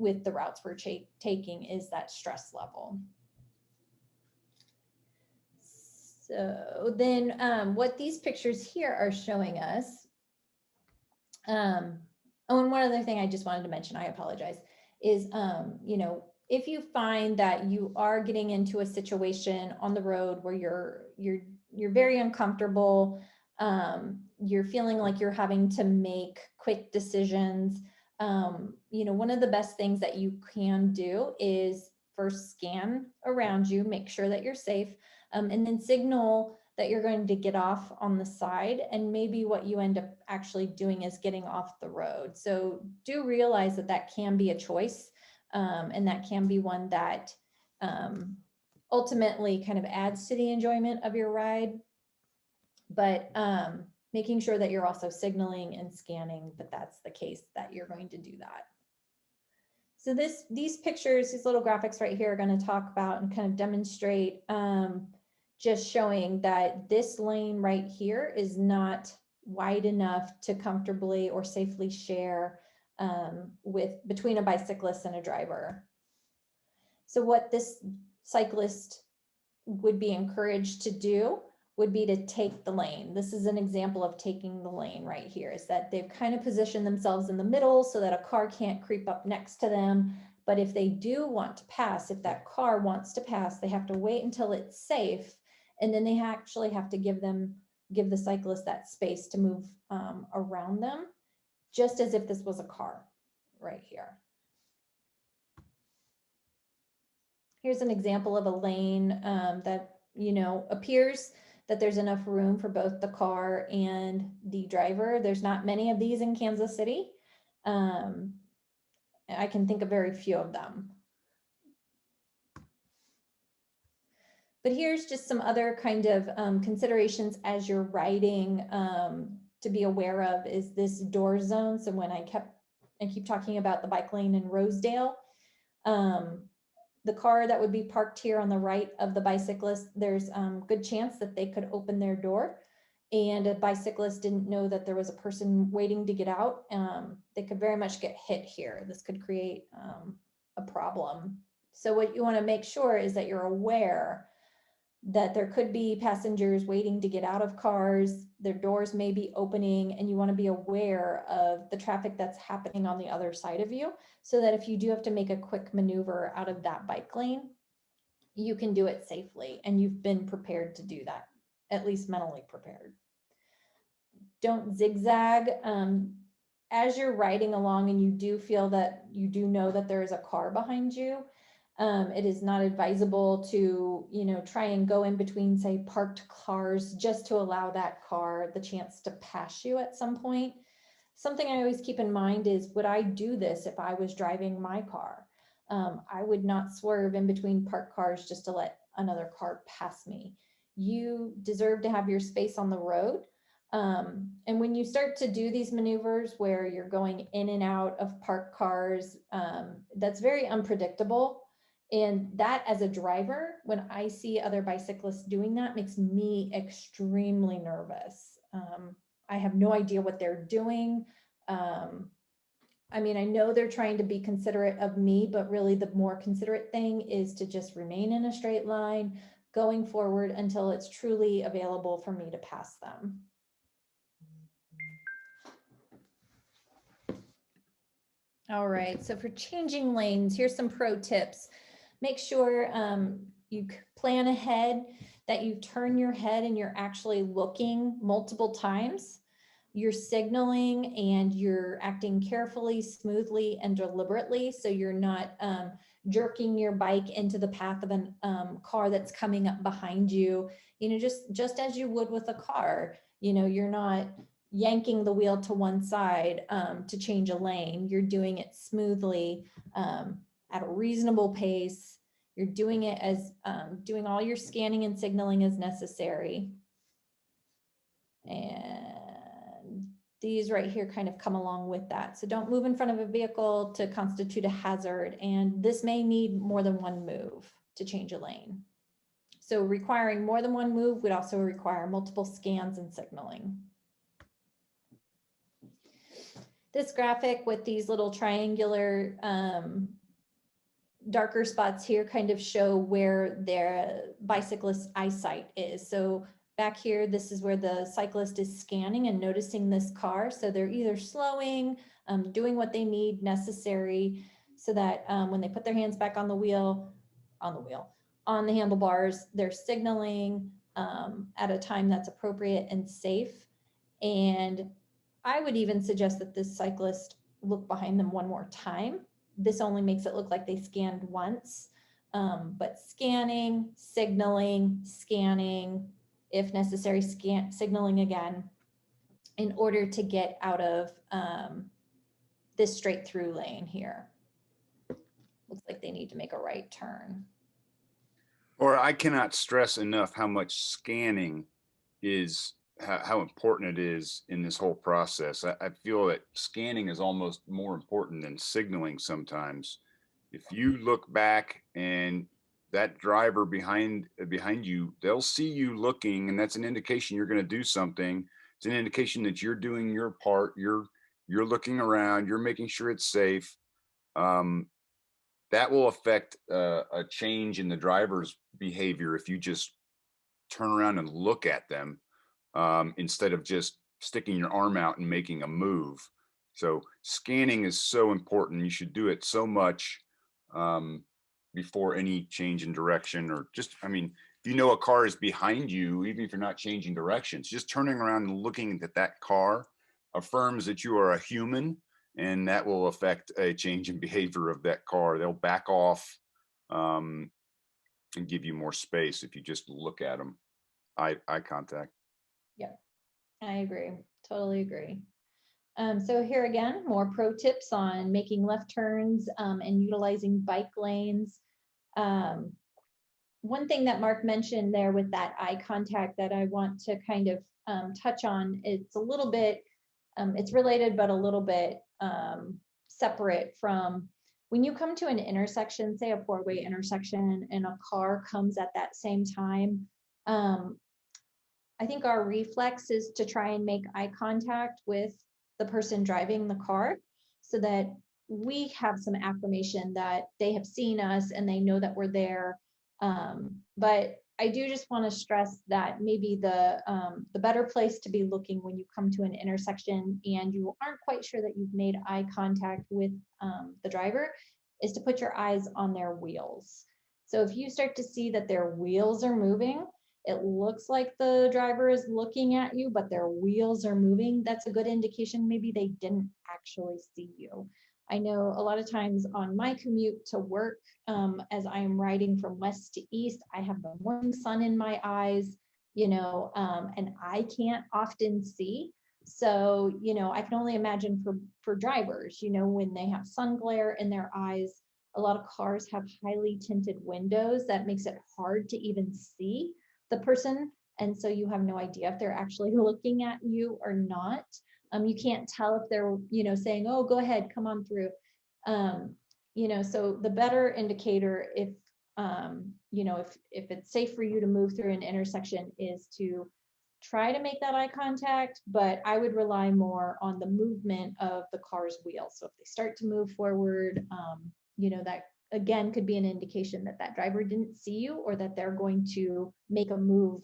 with the routes we're taking, is that stress level. So then what these pictures here are showing us, oh, and one other thing I just wanted to mention, I apologize, is, you know, if you find that you are getting into a situation on the road where you're very uncomfortable, you're feeling like you're having to make quick decisions, one of the best things that you can do is first scan around you, make sure that you're safe, and then signal that you're going to get off on the side. And maybe what you end up actually doing is getting off the road. So do realize that that can be a choice, and that can be one that ultimately kind of adds to the enjoyment of your ride. But making sure that you're also signaling and scanning that that's the case, that you're going to do that. So these pictures, these little graphics right here are going to talk about and kind of demonstrate, just showing that this lane right here is not wide enough to comfortably or safely share between a bicyclist and a driver. So what this cyclist would be encouraged to do would be to take the lane. This is an example of taking the lane right here, is that they've kind of positioned themselves in the middle so that a car can't creep up next to them. But if they do want to pass, if that car wants to pass, they have to wait until it's safe. And then they actually have to give the cyclist that space to move around them, just as if this was a car right here. Here's an example of a lane that, appears that there's enough room for both the car and the driver. There's not many of these in Kansas City. I can think of very few of them. But here's just some other kind of considerations as you're riding to be aware of, is this door zone. So when I keep talking about the bike lane in Rosedale, the car that would be parked here on the right of the bicyclist, there's a good chance that they could open their door and a bicyclist didn't know that there was a person waiting to get out. They could very much get hit here. This could create a problem. So what you want to make sure is that you're aware that there could be passengers waiting to get out of cars, their doors may be opening, and you want to be aware of the traffic that's happening on the other side of you, so that if you do have to make a quick maneuver out of that bike lane, you can do it safely and you've been prepared to do that, at least mentally prepared. Don't zigzag. As you're riding along and you do know that there is a car behind you, it is not advisable to, try and go in between, say, parked cars just to allow that car the chance to pass you at some point. Something I always keep in mind is, would I do this if I was driving my car? I would not swerve in between parked cars just to let another car pass me. You deserve to have your space on the road. And when you start to do these maneuvers where you're going in and out of parked cars, that's very unpredictable. And that, as a driver, when I see other bicyclists doing that, makes me extremely nervous. I have no idea what they're doing. I know they're trying to be considerate of me, but really the more considerate thing is to just remain in a straight line, going forward until it's truly available for me to pass them. All right, so for changing lanes, here's some pro tips. Make sure you plan ahead, that you turn your head and you're actually looking multiple times. You're signaling and you're acting carefully, smoothly, and deliberately, so you're not jerking your bike into the path of a car that's coming up behind you. Just as you would with a car. You're not yanking the wheel to one side to change a lane. You're doing it smoothly, at a reasonable pace. You're doing it as doing all your scanning and signaling as necessary. And these right here kind of come along with that. So don't move in front of a vehicle to constitute a hazard. And this may need more than one move to change a lane. So requiring more than one move would also require multiple scans and signaling. This graphic with these little triangular darker spots here kind of show where their bicyclist eyesight is. So back here, this is where the cyclist is scanning and noticing this car. So they're either slowing, doing what they need necessary so that when they put their hands back on the handlebars, they're signaling at a time that's appropriate and safe. And I would even suggest that this cyclist look behind them one more time. This only makes it look like they scanned once, but scanning, signaling, scanning, if necessary, signaling again in order to get out of this straight through lane here. Looks like they need to make a right turn. Or I cannot stress enough how much scanning is, how important it is in this whole process. I feel that scanning is almost more important than signaling sometimes. If you look back and that driver behind you, they'll see you looking, and that's an indication you're going to do something. It's an indication that you're doing your part. You're looking around. You're making sure it's safe. That will affect a change in the driver's behavior if you just turn around and look at them instead of just sticking your arm out and making a move. So scanning is so important. You should do it so much before any change in direction, or just, I mean, if you know a car is behind you, even if you're not changing directions, just turning around and looking at that car affirms that you are a human, and that will affect a change in behavior of that car. They'll back off and give you more space if you just look at them. Eye contact. Yep, I agree. Totally agree. So here again, more pro tips on making left turns and utilizing bike lanes. One thing that Mark mentioned there with that eye contact that I want to kind of touch on, it's a little bit, it's related, but a little bit separate from when you come to an intersection, say a four-way intersection, and a car comes at that same time. I think our reflex is to try and make eye contact with the person driving the car so that we have some affirmation that they have seen us and they know that we're there. But I do just want to stress that maybe the better place to be looking when you come to an intersection and you aren't quite sure that you've made eye contact with the driver is to put your eyes on their wheels. So if you start to see that their wheels are moving, it looks like the driver is looking at you, but their wheels are moving, that's a good indication maybe they didn't actually see you. I know a lot of times on my commute to work, as I am riding from west to east, I have the morning sun in my eyes, you know, and I can't often see. So, you know, I can only imagine for drivers, you know, when they have sun glare in their eyes, a lot of cars have highly tinted windows that makes it hard to even see the person. And so you have no idea if they're actually looking at you or not. You can't tell if they're, you know, saying, oh, go ahead, come on through. You know, so the better indicator if, you know, if it's safe for you to move through an intersection is to try to make that eye contact, but I would rely more on the movement of the car's wheels. So if they start to move forward, you know, that again could be an indication that that driver didn't see you or that they're going to make a move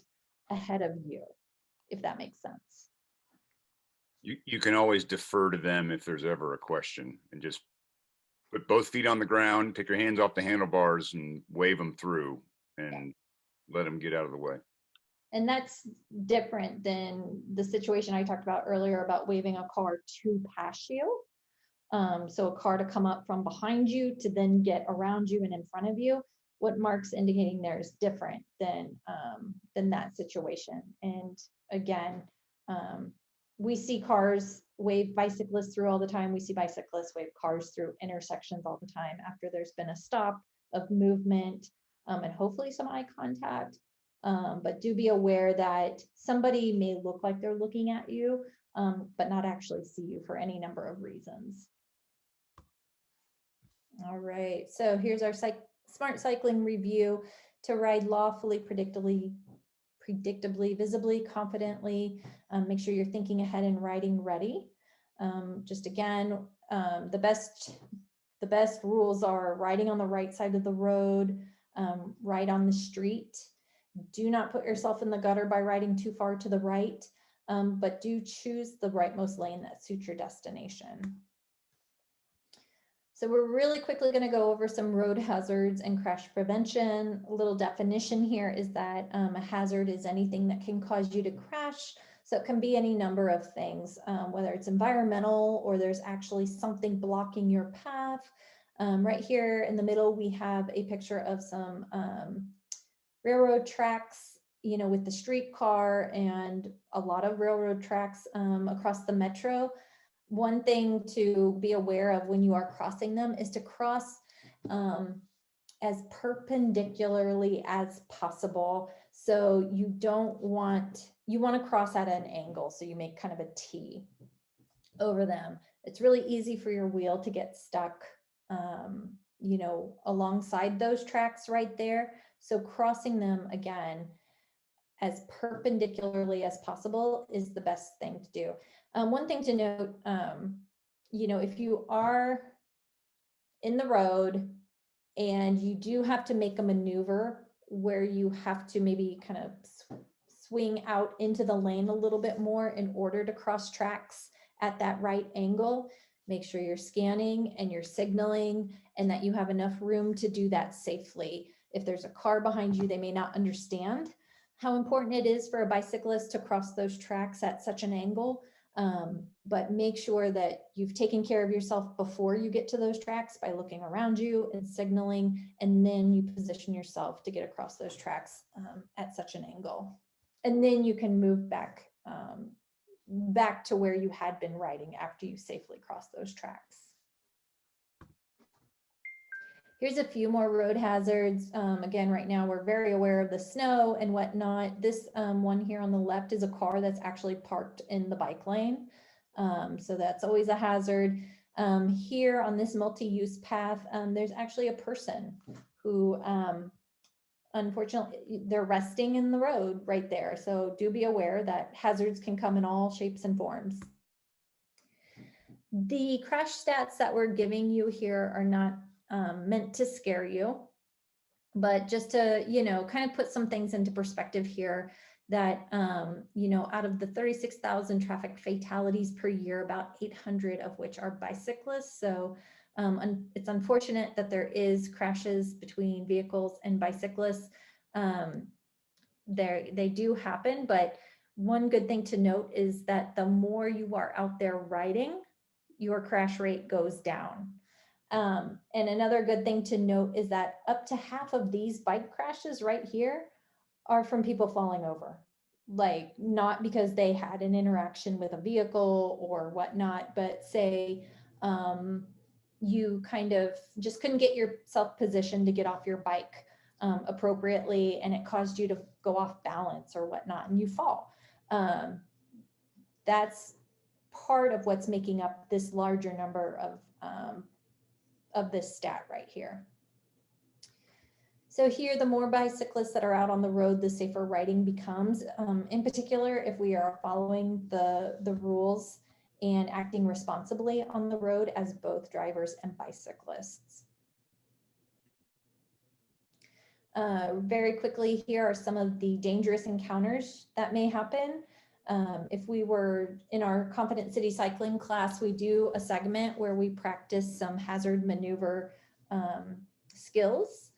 ahead of you, if that makes sense. You can always defer to them if there's ever a question, and just put both feet on the ground, take your hands off the handlebars and wave them through and let them get out of the way. And that's different than the situation I talked about earlier about waving a car to pass you. So a car to come up from behind you to then get around you and in front of you. What Mark's indicating there is different than that situation. And again, we see cars wave bicyclists through all the time. We see bicyclists wave cars through intersections all the time after there's been a stop of movement and hopefully some eye contact. But do be aware that somebody may look like they're looking at you, but not actually see you for any number of reasons. All right, so here's our smart cycling review: to ride lawfully, predictably, visibly, confidently. Make sure you're thinking ahead and riding ready. Just again, the best rules are riding on the right side of the road, ride on the street. Do not put yourself in the gutter by riding too far to the right, but do choose the rightmost lane that suits your destination. So we're really quickly going to go over some road hazards and crash prevention. A little definition here is that a hazard is anything that can cause you to crash. So it can be any number of things, whether it's environmental or there's actually something blocking your path. Right here in the middle, we have a picture of some railroad tracks, you know, with the streetcar and a lot of railroad tracks across the metro. One thing to be aware of when you are crossing them is to cross as perpendicularly as possible. So you want to cross at an angle. So you make kind of a T over them. It's really easy for your wheel to get stuck, you know, alongside those tracks right there. So crossing them again as perpendicularly as possible is the best thing to do. One thing to note, you know, if you are in the road and you do have to make a maneuver where you have to maybe kind of swing out into the lane a little bit more in order to cross tracks at that right angle, make sure you're scanning and you're signaling and that you have enough room to do that safely. If there's a car behind you, they may not understand how important it is for a bicyclist to cross those tracks at such an angle. But make sure that you've taken care of yourself before you get to those tracks by looking around you and signaling, and then you position yourself to get across those tracks at such an angle. And then you can move back, back to where you had been riding after you safely cross those tracks. Here's a few more road hazards. Again, right now we're very aware of the snow and whatnot. This one here on the left is a car that's actually parked in the bike lane. So that's always a hazard. Here on this multi-use path, there's actually a person who, unfortunately, they're resting in the road right there. So do be aware that hazards can come in all shapes and forms. The crash stats that we're giving you here are not meant to scare you, but just to, you know, kind of put some things into perspective here that, you know, out of the 36,000 traffic fatalities per year, about 800 of which are bicyclists. So it's unfortunate that there is crashes between vehicles and bicyclists. They do happen, but one good thing to note is that the more you are out there riding, your crash rate goes down. And another good thing to note is that up to half of these bike crashes right here are from people falling over. Like, not because they had an interaction with a vehicle or whatnot, but say you kind of just couldn't get yourself positioned to get off your bike appropriately, and it caused you to go off balance or whatnot, and you fall. That's part of what's making up this larger number of this stat right here. So here, the more bicyclists that are out on the road, the safer riding becomes, in particular, if we are following the rules and acting responsibly on the road as both drivers and bicyclists. Very quickly, here are some of the dangerous encounters that may happen. If we were in our Confident City cycling class, we do a segment where we practice some hazard maneuver skills,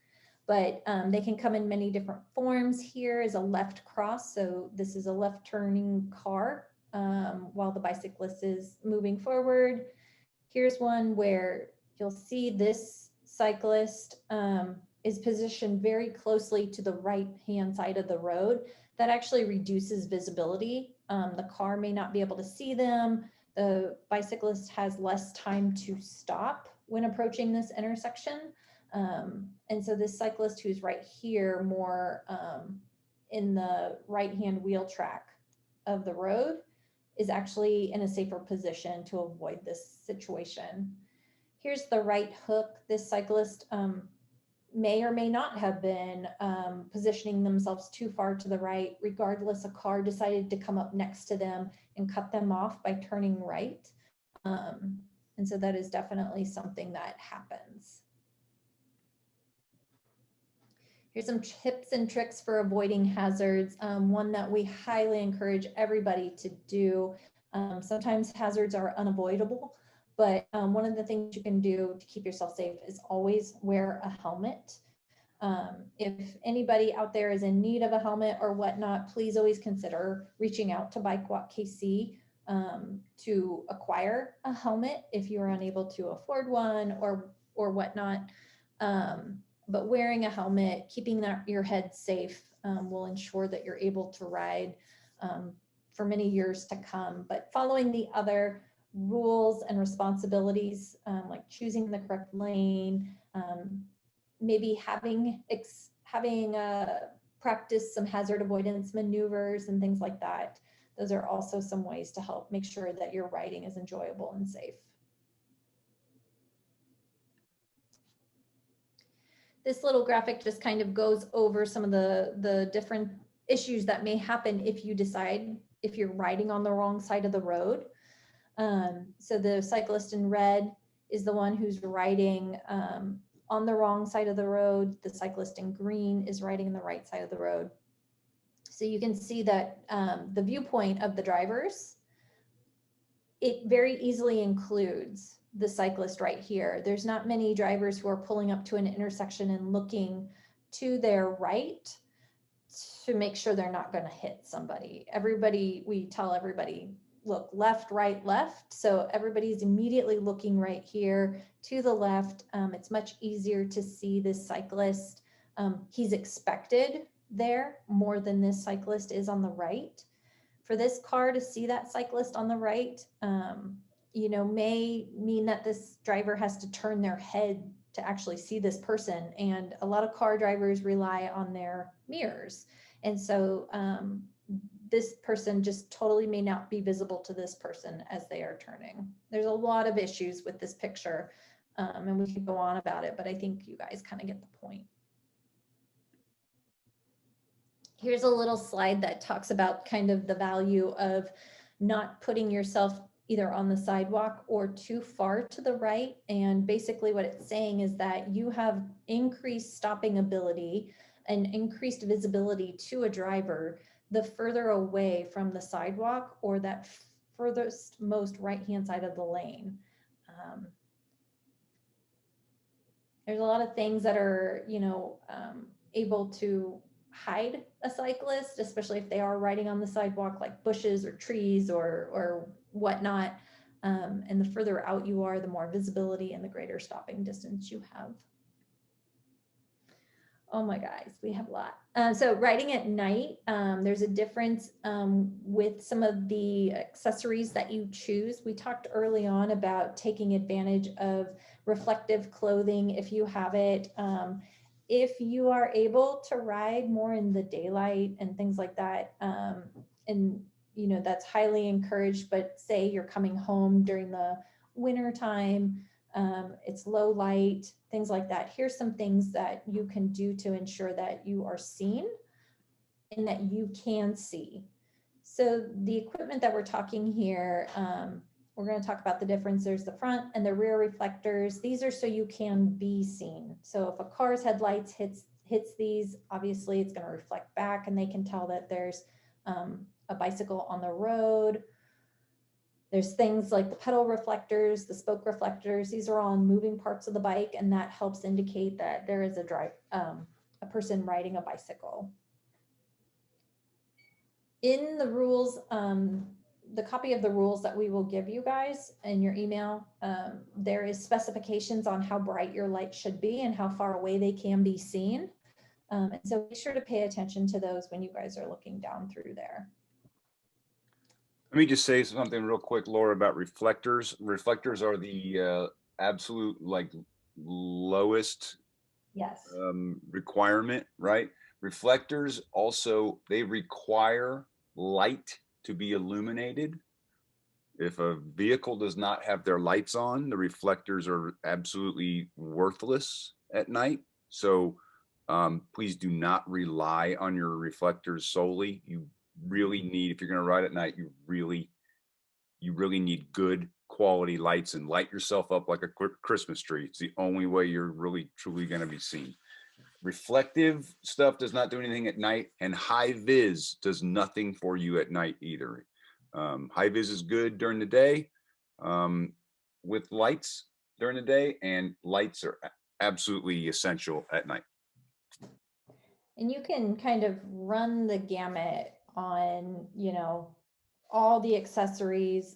but they can come in many different forms. Here is a left cross. So this is a left turning car while the bicyclist is moving forward. Here's one where you'll see this cyclist is positioned very closely to the right-hand side of the road. That actually reduces visibility. The car may not be able to see them. The bicyclist has less time to stop when approaching this intersection. And so this cyclist who's right here, more in the right-hand wheel track of the road, is actually in a safer position to avoid this situation. Here's the right hook. This cyclist may or may not have been positioning themselves too far to the right. Regardless, a car decided to come up next to them and cut them off by turning right. And so that is definitely something that happens. Here's some tips and tricks for avoiding hazards. One that we highly encourage everybody to do. Sometimes hazards are unavoidable, but one of the things you can do to keep yourself safe is always wear a helmet. If anybody out there is in need of a helmet or whatnot, please always consider reaching out to BikeWalkKC to acquire a helmet if you're unable to afford one or whatnot. But wearing a helmet, keeping your head safe will ensure that you're able to ride for many years to come. But following the other rules and responsibilities, like choosing the correct lane, maybe having practice some hazard avoidance maneuvers and things like that. Those are also some ways to help make sure that your riding is enjoyable and safe. This little graphic just kind of goes over some of the different issues that may happen if you decide if you're riding on the wrong side of the road. So the cyclist in red is the one who's riding on the wrong side of the road. The cyclist in green is riding in the right side of the road. So you can see that the viewpoint of the drivers, it very easily includes the cyclist right here. There's not many drivers who are pulling up to an intersection and looking to their right to make sure they're not going to hit somebody. We tell everybody, look, left, right, left. So everybody's immediately looking right here to the left. It's much easier to see this cyclist. He's expected there more than this cyclist is on the right. For this car to see that cyclist on the right, may mean that this driver has to turn their head to actually see this person. And a lot of car drivers rely on their mirrors. And so this person just totally may not be visible to this person as they are turning. There's a lot of issues with this picture, and we could go on about it, but I think you guys kind of get the point. Here's a little slide that talks about kind of the value of not putting yourself either on the sidewalk or too far to the right. And basically what it's saying is that you have increased stopping ability and increased visibility to a driver the further away from the sidewalk or that furthest most right-hand side of the lane. There's a lot of things that are, able to hide a cyclist, especially if they are riding on the sidewalk, like bushes or trees or whatnot. And the further out you are, the more visibility and the greater stopping distance you have. Oh my guys, we have a lot. So riding at night, there's a difference with some of the accessories that you choose. We talked early on about taking advantage of reflective clothing if you have it. If you are able to ride more in the daylight and things like that, and that's highly encouraged, but say you're coming home during the winter time, it's low light, things like that. Here's some things that you can do to ensure that you are seen and that you can see. So the equipment that we're talking here, we're going to talk about the difference. There's the front and the rear reflectors. These are so you can be seen. So if a car's headlights hits these, obviously it's going to reflect back and they can tell that there's a bicycle on the road. There's things like the pedal reflectors, the spoke reflectors. These are all on moving parts of the bike, and that helps indicate that there is a person riding a bicycle. In the rules, the copy of the rules that we will give you guys in your email, there is specifications on how bright your lights should be and how far away they can be seen. And so be sure to pay attention to those when you guys are looking down through there. Let me just say something real quick, Laura, about reflectors. Reflectors are the absolute lowest requirement, right? Reflectors also, they require light to be illuminated. If a vehicle does not have their lights on, the reflectors are absolutely worthless at night. So please do not rely on your reflectors solely. You really need, if you're going to ride at night, you really need good quality lights, and light yourself up like a Christmas tree. It's the only way you're really truly going to be seen. Reflective stuff does not do anything at night, and high vis does nothing for you at night either. High vis is good during the day with lights during the day, and lights are absolutely essential at night. And you can kind of run the gamut on, you know, all the accessories,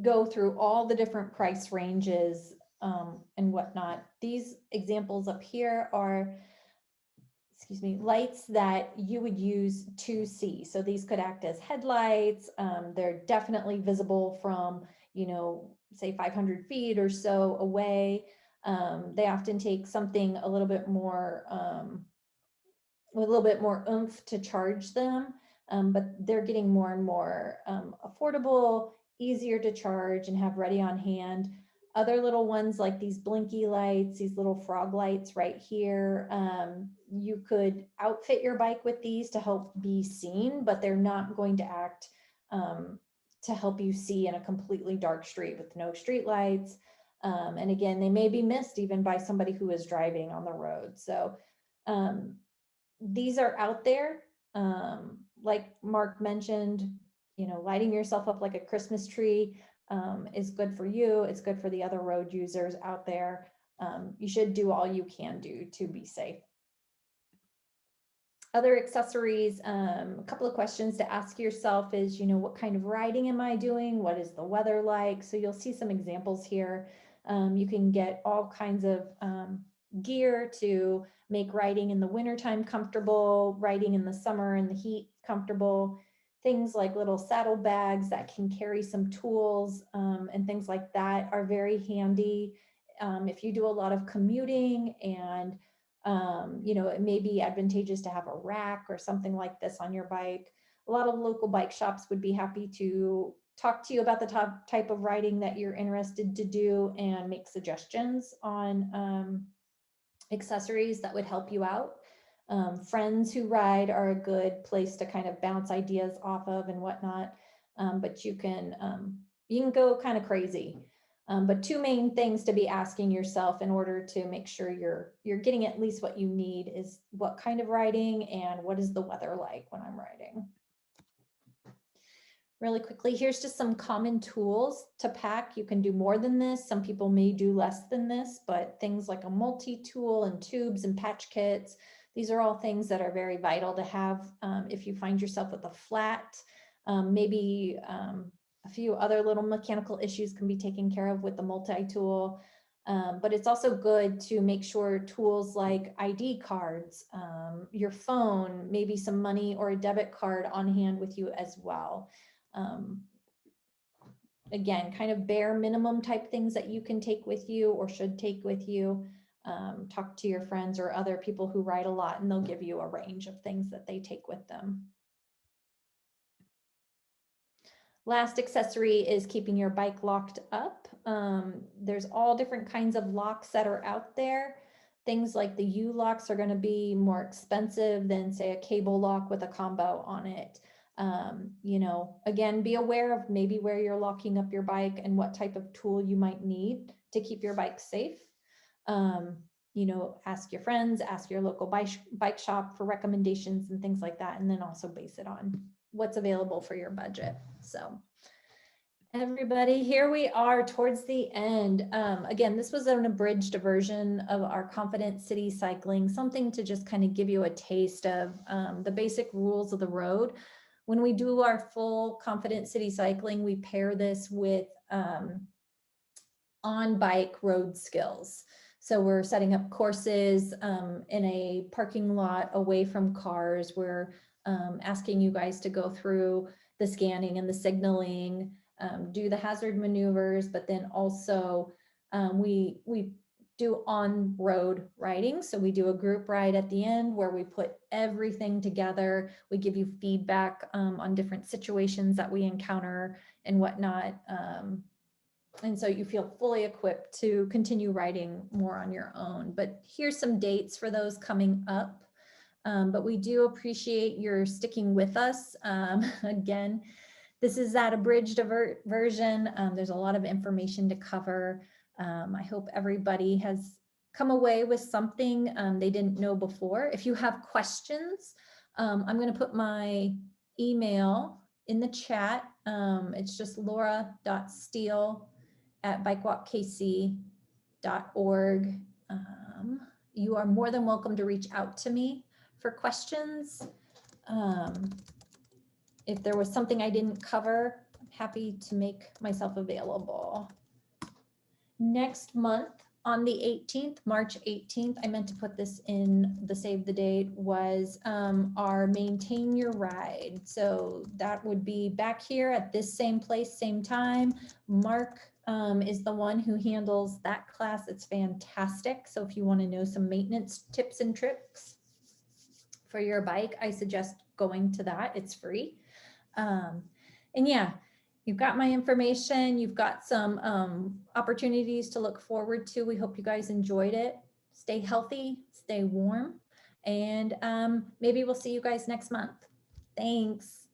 go through all the different price ranges and whatnot. These examples up here are, excuse me, lights that you would use to see. So these could act as headlights. They're definitely visible from, you know, say 500 feet or so away. They often take something a little bit more, with a little bit more oomph to charge them, but they're getting more and more affordable, easier to charge and have ready on hand. Other little ones like these blinky lights, these little frog lights right here, you could outfit your bike with these to help be seen, but they're not going to act to help you see in a completely dark street with no street lights. And again, they may be missed even by somebody who is driving on the road. So these are out there. Like Mark mentioned, you know, lighting yourself up like a Christmas tree is good for you. It's good for the other road users out there. You should do all you can do to be safe. Other accessories, a couple of questions to ask yourself is, you know, what kind of riding am I doing? What is the weather like? So you'll see some examples here. You can get all kinds of gear to make riding in the wintertime comfortable, riding in the summer and the heat comfortable. Things like little saddle bags that can carry some tools and things like that are very handy. If you do a lot of commuting and you know, it may be advantageous to have a rack or something like this on your bike. A lot of local bike shops would be happy to talk to you about the type of riding that you're interested to do and make suggestions on accessories that would help you out. Friends who ride are a good place to kind of bounce ideas off of and whatnot. But you can go kind of crazy. But two main things to be asking yourself in order to make sure you're getting at least what you need is what kind of riding and what is the weather like when I'm riding. Really quickly, here's just some common tools to pack. You can do more than this. Some people may do less than this, but things like a multi-tool and tubes and patch kits, these are all things that are very vital to have if you find yourself with a flat, maybe a few other little mechanical issues can be taken care of with the multi-tool. But it's also good to make sure tools like ID cards, your phone, maybe some money or a debit card on hand with you as well. Again, kind of bare minimum type things that you can take with you or should take with you. Talk to your friends or other people who ride a lot and they'll give you a range of things that they take with them. Last accessory is keeping your bike locked up. There's all different kinds of locks that are out there. Things like the U-locks are going to be more expensive than, say, a cable lock with a combo on it. You know, again, be aware of maybe where you're locking up your bike and what type of tool you might need to keep your bike safe. You know, ask your friends, ask your local bike shop for recommendations and things like that, and then also base it on what's available for your budget. So everybody, here we are towards the end. Again, this was an abridged version of our Confident City Cycling, something to just kind of give you a taste of the basic rules of the road. When we do our full Confident City Cycling, we pair this with on-bike road skills. So we're setting up courses in a parking lot away from cars. We're asking you guys to go through the scanning and the signaling, do the hazard maneuvers, but then also we do on-road riding. So we do a group ride at the end where we put everything together. We give you feedback on different situations that we encounter and whatnot. And so you feel fully equipped to continue riding more on your own. But here's some dates for those coming up. But we do appreciate your sticking with us. Again, this is that abridged version. There's a lot of information to cover. I hope everybody has come away with something they didn't know before. If you have questions, I'm going to put my email in the chat. It's just laura.steele@bikewalkkc.org. you are more than welcome to reach out to me for questions. If there was something I didn't cover, I'm happy to make myself available. Next month on the 18th, March 18th, I meant to put this in the save the date, was our Maintain Your Ride. So that would be back here at this same place, same time. Mark is the one who handles that class. It's fantastic. So if you want to know some maintenance tips and tricks for your bike, I suggest going to that. It's free. And yeah, you've got my information. You've got some opportunities to look forward to. We hope you guys enjoyed it. Stay healthy, stay warm, and maybe we'll see you guys next month. Thanks.